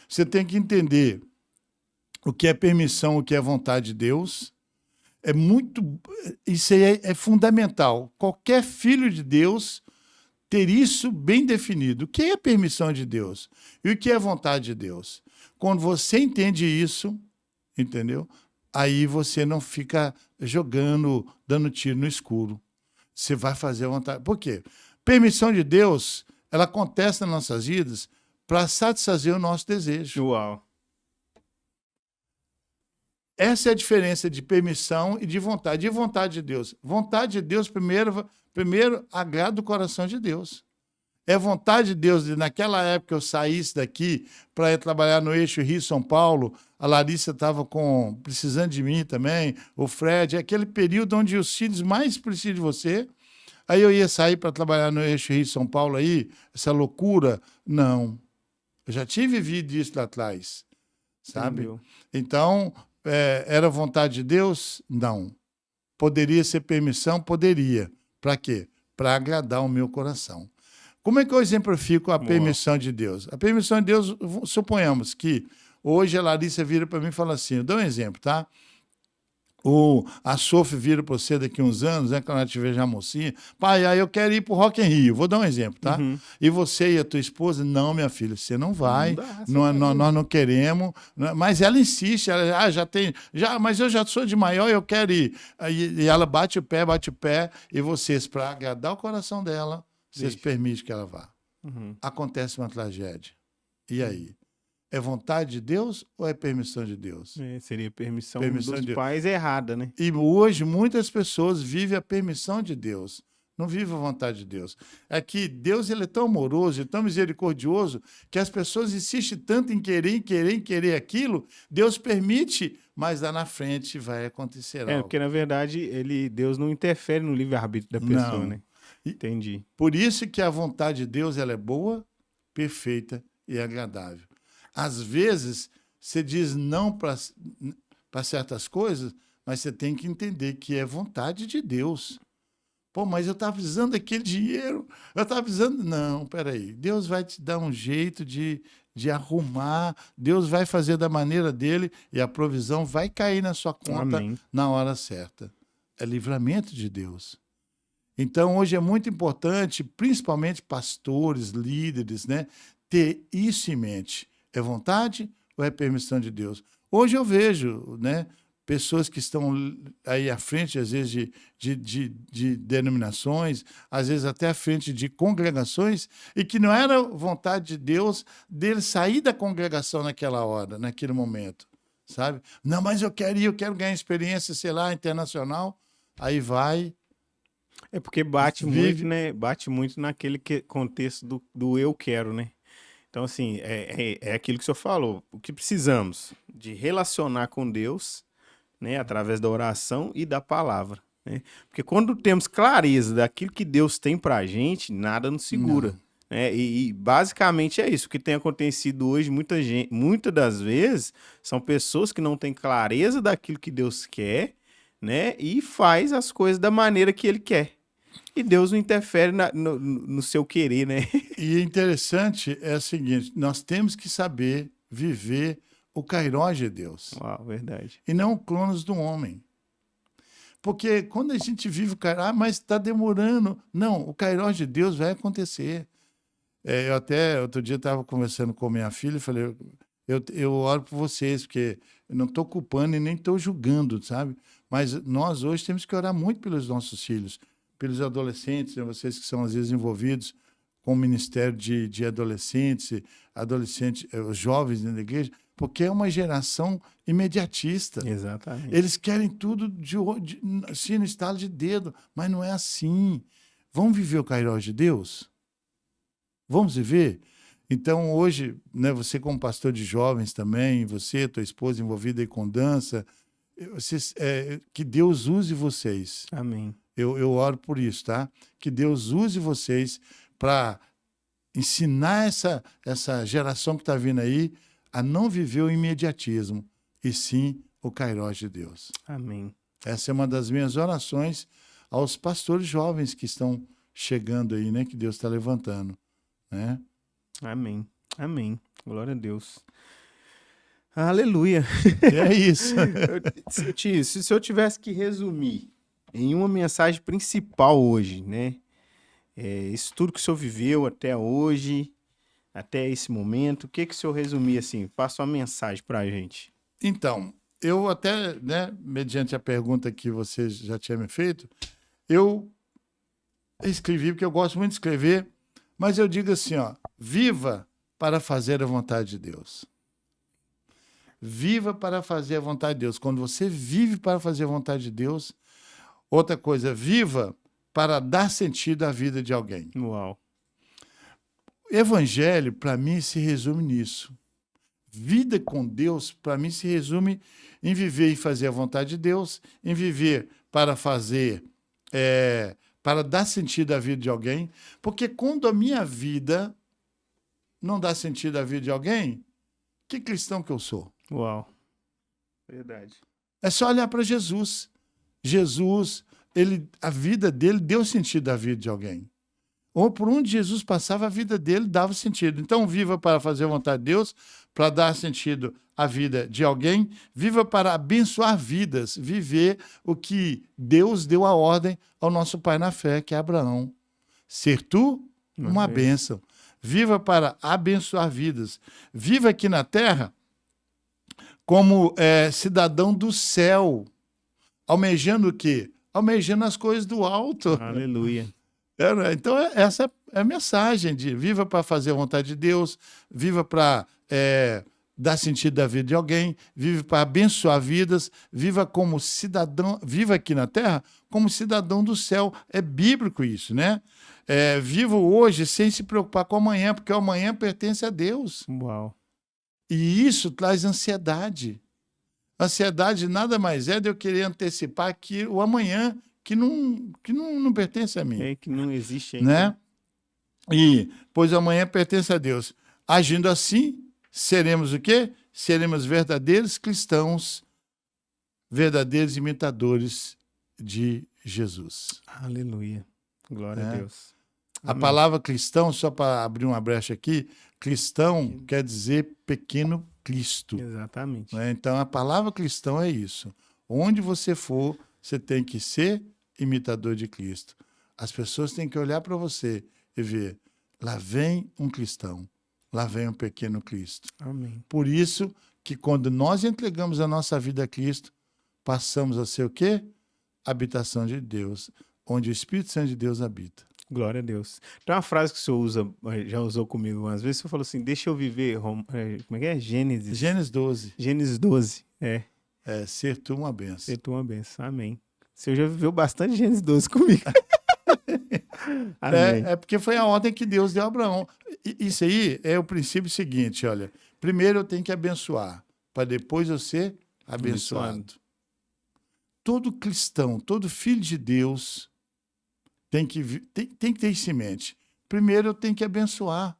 Speaker 2: Você tem que entender o que é permissão, o que é vontade de Deus. Isso aí é fundamental. Qualquer filho de Deus ter isso bem definido. O que é permissão de Deus? E o que é vontade de Deus? Quando você entende isso, entendeu? Aí você não fica jogando, dando tiro no escuro. Você vai fazer a vontade. Por quê? Permissão de Deus, ela acontece nas nossas vidas para satisfazer o nosso desejo.
Speaker 1: Uau.
Speaker 2: Essa é a diferença de permissão e de vontade. E vontade de Deus? Vontade de Deus, primeiro agrada o coração de Deus. É vontade de Deus de, naquela época, eu saísse daqui para ir trabalhar no eixo Rio-São Paulo. A Larissa estava precisando de mim também, o Fred. É aquele período onde os filhos mais precisam de você. Aí eu ia sair para trabalhar no eixo Rio-São Paulo aí, essa loucura. Não. Eu já tinha vivido isso lá atrás, sabe?
Speaker 1: Entendeu?
Speaker 2: Então, era vontade de Deus? Não. Poderia ser permissão? Poderia. Para quê? Para agradar o meu coração. Como é que eu exemplifico a permissão de Deus? A permissão de Deus, suponhamos que hoje a Larissa vira para mim e fala assim, eu dou um exemplo, tá? A Sophie vira para você daqui uns anos, né, quando ela tiver já mocinha, pai, aí eu quero ir para o Rock in Rio. Vou dar um exemplo, tá?
Speaker 1: Uhum.
Speaker 2: E você e a tua esposa, não, minha filha, você não vai,
Speaker 1: Não dá,
Speaker 2: nós não queremos. Mas ela insiste, ela mas eu já sou de maior, eu quero ir. E ela bate o pé, e vocês, para agradar o coração dela, vocês permitem que ela vá.
Speaker 1: Uhum.
Speaker 2: Acontece uma tragédia. E aí? É vontade de Deus ou é permissão de Deus?
Speaker 1: Seria permissão
Speaker 2: Permissão
Speaker 1: dos
Speaker 2: de Deus.
Speaker 1: pais errada, né?
Speaker 2: E hoje muitas pessoas vivem a permissão de Deus, não vivem a vontade de Deus. É que Deus ele é tão amoroso e tão misericordioso que as pessoas insistem tanto em querer aquilo, Deus permite, mas lá na frente vai acontecer algo.
Speaker 1: Porque na verdade Deus não interfere no livre-arbítrio da pessoa,
Speaker 2: Não.
Speaker 1: né? Entendi.
Speaker 2: Por isso que a vontade de Deus ela é boa, perfeita e agradável. Às vezes, você diz não para certas coisas, mas você tem que entender que é vontade de Deus. Pô, mas eu estava precisando daquele dinheiro, eu estava precisando... Não, peraí, Deus vai te dar um jeito de arrumar, Deus vai fazer da maneira dele e a provisão vai cair na sua conta
Speaker 1: Amém.
Speaker 2: na hora certa. É livramento de Deus. Então, hoje é muito importante, principalmente pastores, líderes, né, ter isso em mente. É vontade ou é permissão de Deus? Hoje eu vejo, né, pessoas que estão aí à frente, às vezes, de denominações, às vezes até à frente de congregações, e que não era vontade de Deus dele sair da congregação naquela hora, naquele momento, sabe? Não, mas eu quero ganhar experiência, sei lá, internacional. Aí vai...
Speaker 1: É porque bate muito, né? Bate muito naquele contexto do eu quero, né? Então, assim, é aquilo que o senhor falou. O que precisamos de relacionar com Deus, né? Através da oração e da palavra, né? Porque quando temos clareza daquilo que Deus tem pra gente, nada nos segura. Né? E basicamente é isso. O que tem acontecido hoje, muitas das vezes, são pessoas que não têm clareza daquilo que Deus quer, né? E faz as coisas da maneira que Ele quer. E Deus não interfere no seu querer, né?
Speaker 2: E interessante é o seguinte, nós temos que saber viver o kairós de Deus.
Speaker 1: Uau, verdade.
Speaker 2: E não o cronos do homem. Porque quando a gente vive o kairós, mas está demorando. Não, o kairós de Deus vai acontecer. Eu até, outro dia, estava conversando com minha filha e falei, eu oro por vocês, porque eu não estou culpando e nem estou julgando, sabe? Mas nós hoje temos que orar muito pelos nossos filhos, pelos adolescentes, né? Vocês que são às vezes envolvidos com o ministério de adolescentes, os jovens dentro da igreja, porque é uma geração imediatista.
Speaker 1: Exatamente.
Speaker 2: Eles querem tudo assim, no estalo de dedo, mas não é assim. Vamos viver o kairós de Deus? Vamos viver? Então, hoje, né, você como pastor de jovens também, você, tua esposa envolvida aí com dança, que Deus use vocês.
Speaker 1: Amém.
Speaker 2: Eu oro por isso, tá? Que Deus use vocês para ensinar essa geração que está vindo aí a não viver o imediatismo, e sim o kairós de Deus.
Speaker 1: Amém.
Speaker 2: Essa é uma das minhas orações aos pastores jovens que estão chegando aí, né? Que Deus está levantando, né?
Speaker 1: Amém. Amém. Glória a Deus. Aleluia.
Speaker 2: É isso.
Speaker 1: Se eu tivesse que resumir em uma mensagem principal hoje, né? isso tudo que o senhor viveu até hoje, até esse momento, o que que o senhor resumir assim? Passa uma mensagem pra gente.
Speaker 2: Então, eu até, né, mediante a pergunta que você já tinha me feito, eu escrevi, porque eu gosto muito de escrever, mas eu digo assim, ó, viva para fazer a vontade de Deus. Viva para fazer a vontade de Deus. Quando você vive para fazer a vontade de Deus, outra coisa, viva para dar sentido à vida de alguém.
Speaker 1: Uau.
Speaker 2: Evangelho, para mim, se resume nisso. Vida com Deus, para mim, se resume em viver e fazer a vontade de Deus, em viver para fazer, para dar sentido à vida de alguém, porque quando a minha vida não dá sentido à vida de alguém, que cristão que eu sou?
Speaker 1: Uau. Verdade.
Speaker 2: É só olhar para Jesus. Jesus, a vida dele deu sentido à vida de alguém. Ou por onde Jesus passava, a vida dele dava sentido. Então, viva para fazer a vontade de Deus, para dar sentido à vida de alguém, viva para abençoar vidas, viver o que Deus deu a ordem ao nosso pai na fé, que é Abraão. Ser tu uma bênção. Viva para abençoar vidas. Viva aqui na terra como cidadão do céu. Almejando o quê? Almejando as coisas do alto.
Speaker 1: Aleluia.
Speaker 2: Então, essa é a mensagem de viva para fazer a vontade de Deus, viva para dar sentido à vida de alguém, vive para abençoar vidas, viva como cidadão, viva aqui na terra como cidadão do céu. É bíblico isso, né? Vivo hoje sem se preocupar com o amanhã, porque o amanhã pertence a Deus.
Speaker 1: Uau.
Speaker 2: E isso traz ansiedade. Ansiedade nada mais é de eu querer antecipar aqui o amanhã, que não pertence a mim.
Speaker 1: É que não existe ainda.
Speaker 2: Né? E, pois amanhã pertence a Deus. Agindo assim, seremos o quê? Seremos verdadeiros cristãos, verdadeiros imitadores de Jesus.
Speaker 1: Aleluia. Glória a Deus.
Speaker 2: A palavra cristão, só para abrir uma brecha aqui, cristão quer dizer pequeno Cristo.
Speaker 1: Exatamente.
Speaker 2: Né? Então, a palavra cristão é isso. Onde você for, você tem que ser imitador de Cristo. As pessoas têm que olhar para você e ver, lá vem um cristão, lá vem um pequeno Cristo.
Speaker 1: Amém.
Speaker 2: Por isso que quando nós entregamos a nossa vida a Cristo, passamos a ser o quê? Habitação de Deus, onde o Espírito Santo de Deus habita.
Speaker 1: Glória a Deus. Tem uma frase que o senhor já usou comigo algumas vezes, o senhor falou assim, deixa eu viver, como é que é? Gênesis.
Speaker 2: Gênesis 12.
Speaker 1: Gênesis 12,
Speaker 2: Ser tu uma benção.
Speaker 1: Ser tu uma benção, amém. O senhor já viveu bastante Gênesis 12 comigo. Amém.
Speaker 2: É porque foi a ordem que Deus deu a Abraão. Isso aí é o princípio seguinte, olha. Primeiro eu tenho que abençoar, para depois eu ser abençoado. Todo cristão, todo filho de Deus tem que ter isso em mente. Primeiro eu tenho que abençoar,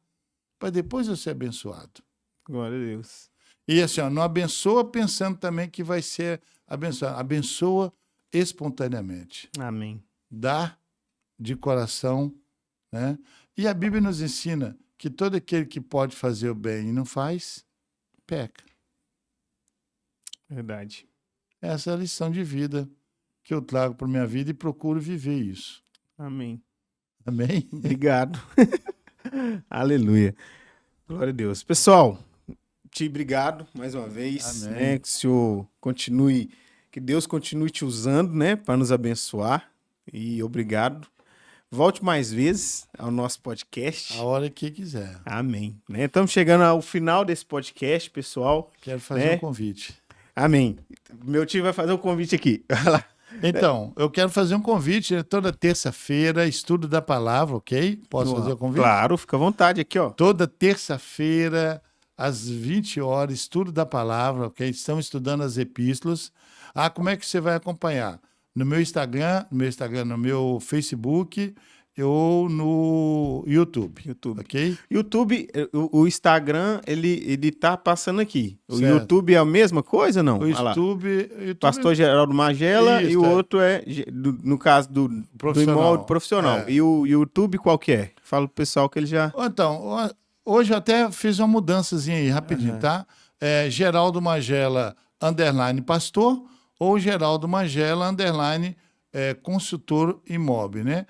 Speaker 2: para depois eu ser abençoado.
Speaker 1: Glória a Deus.
Speaker 2: E assim, ó, não abençoa pensando também que vai ser abençoado. Abençoa espontaneamente.
Speaker 1: Amém.
Speaker 2: Dá de coração, né? E a Bíblia nos ensina que todo aquele que pode fazer o bem e não faz, peca.
Speaker 1: Verdade.
Speaker 2: Essa é a lição de vida que eu trago para minha vida e procuro viver isso.
Speaker 1: Amém.
Speaker 2: Amém?
Speaker 1: Obrigado. Aleluia. Glória a Deus. Pessoal, obrigado mais uma vez.
Speaker 2: Amém.
Speaker 1: Né, que o senhor continue, que Deus continue te usando, né, para nos abençoar. E obrigado. Volte mais vezes ao nosso podcast.
Speaker 2: A hora que quiser.
Speaker 1: Amém. Né? Estamos chegando ao final desse podcast, pessoal.
Speaker 2: Quero fazer um convite.
Speaker 1: Amém. Meu tio vai fazer um convite aqui. Vai lá.
Speaker 2: Então, eu quero fazer um convite toda terça-feira, estudo da palavra, ok? Posso fazer o convite?
Speaker 1: Claro, fica à vontade aqui, ó.
Speaker 2: Toda terça-feira, às 20 horas, estudo da palavra, ok? Estamos estudando as epístolas. Como é que você vai acompanhar? No meu Instagram, no meu Facebook ou no YouTube. Ok?
Speaker 1: YouTube, o Instagram, ele tá passando aqui. O
Speaker 2: Certo.
Speaker 1: YouTube é a mesma coisa, não?
Speaker 2: O YouTube
Speaker 1: Pastor Geraldo Magela.
Speaker 2: Isso,
Speaker 1: e o outro no caso do imóvel profissional. E o YouTube qual que é? Fala pro pessoal que ele já...
Speaker 2: Então, hoje eu até fiz uma mudançazinha aí, rapidinho, tá? Geraldo Magela, _pastor, ou Geraldo Magela, _consultor imóvel, né?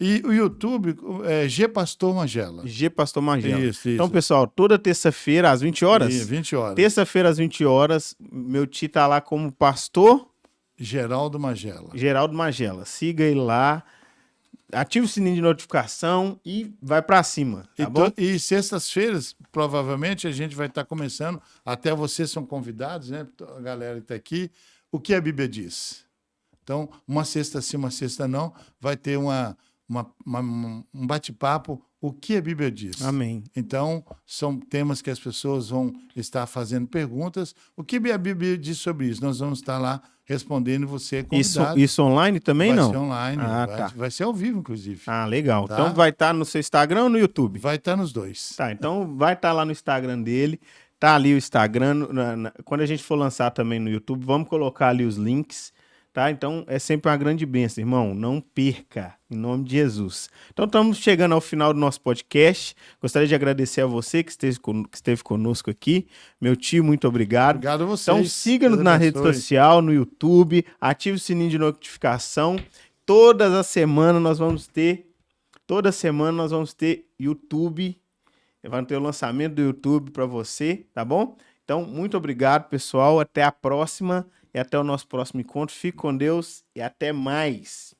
Speaker 2: E o YouTube é G Pastor Magela.
Speaker 1: G Pastor Magela.
Speaker 2: Isso.
Speaker 1: Então, pessoal, toda terça-feira às 20 horas?
Speaker 2: 20 horas.
Speaker 1: Terça-feira às 20 horas, meu tio tá lá como pastor
Speaker 2: Geraldo Magela.
Speaker 1: Geraldo Magela. Siga ele lá, ative o sininho de notificação e vai pra cima, tá bom?
Speaker 2: E sextas-feiras, provavelmente, a gente vai estar começando, até vocês são convidados, né? A galera que está aqui, o que a Bíblia diz. Então, uma sexta sim, uma sexta não, vai ter um bate-papo, o que a Bíblia diz.
Speaker 1: Amém.
Speaker 2: Então, são temas que as pessoas vão estar fazendo perguntas. O que a Bíblia diz sobre isso? Nós vamos estar lá respondendo, você é convidado.
Speaker 1: Isso online também, não?
Speaker 2: Vai ser online,
Speaker 1: tá.
Speaker 2: vai ser ao vivo, inclusive.
Speaker 1: Ah, legal.
Speaker 2: Tá?
Speaker 1: Então vai estar no seu Instagram ou no YouTube?
Speaker 2: Vai estar nos dois.
Speaker 1: Tá, então vai estar lá no Instagram dele. Tá ali o Instagram. Quando a gente for lançar também no YouTube, vamos colocar ali os links. Tá? Então é sempre uma grande bênção, irmão. Não perca, em nome de Jesus. Então estamos chegando ao final do nosso podcast. Gostaria de agradecer a você que esteve conosco aqui. Meu tio, muito obrigado.
Speaker 2: Obrigado a vocês.
Speaker 1: Então siga-nos na rede social, no YouTube, ative o sininho de notificação. Toda semana nós vamos ter YouTube. Vai ter o lançamento do YouTube para você, tá bom? Então, muito obrigado, pessoal. Até a próxima. E até o nosso próximo encontro. Fique com Deus e até mais.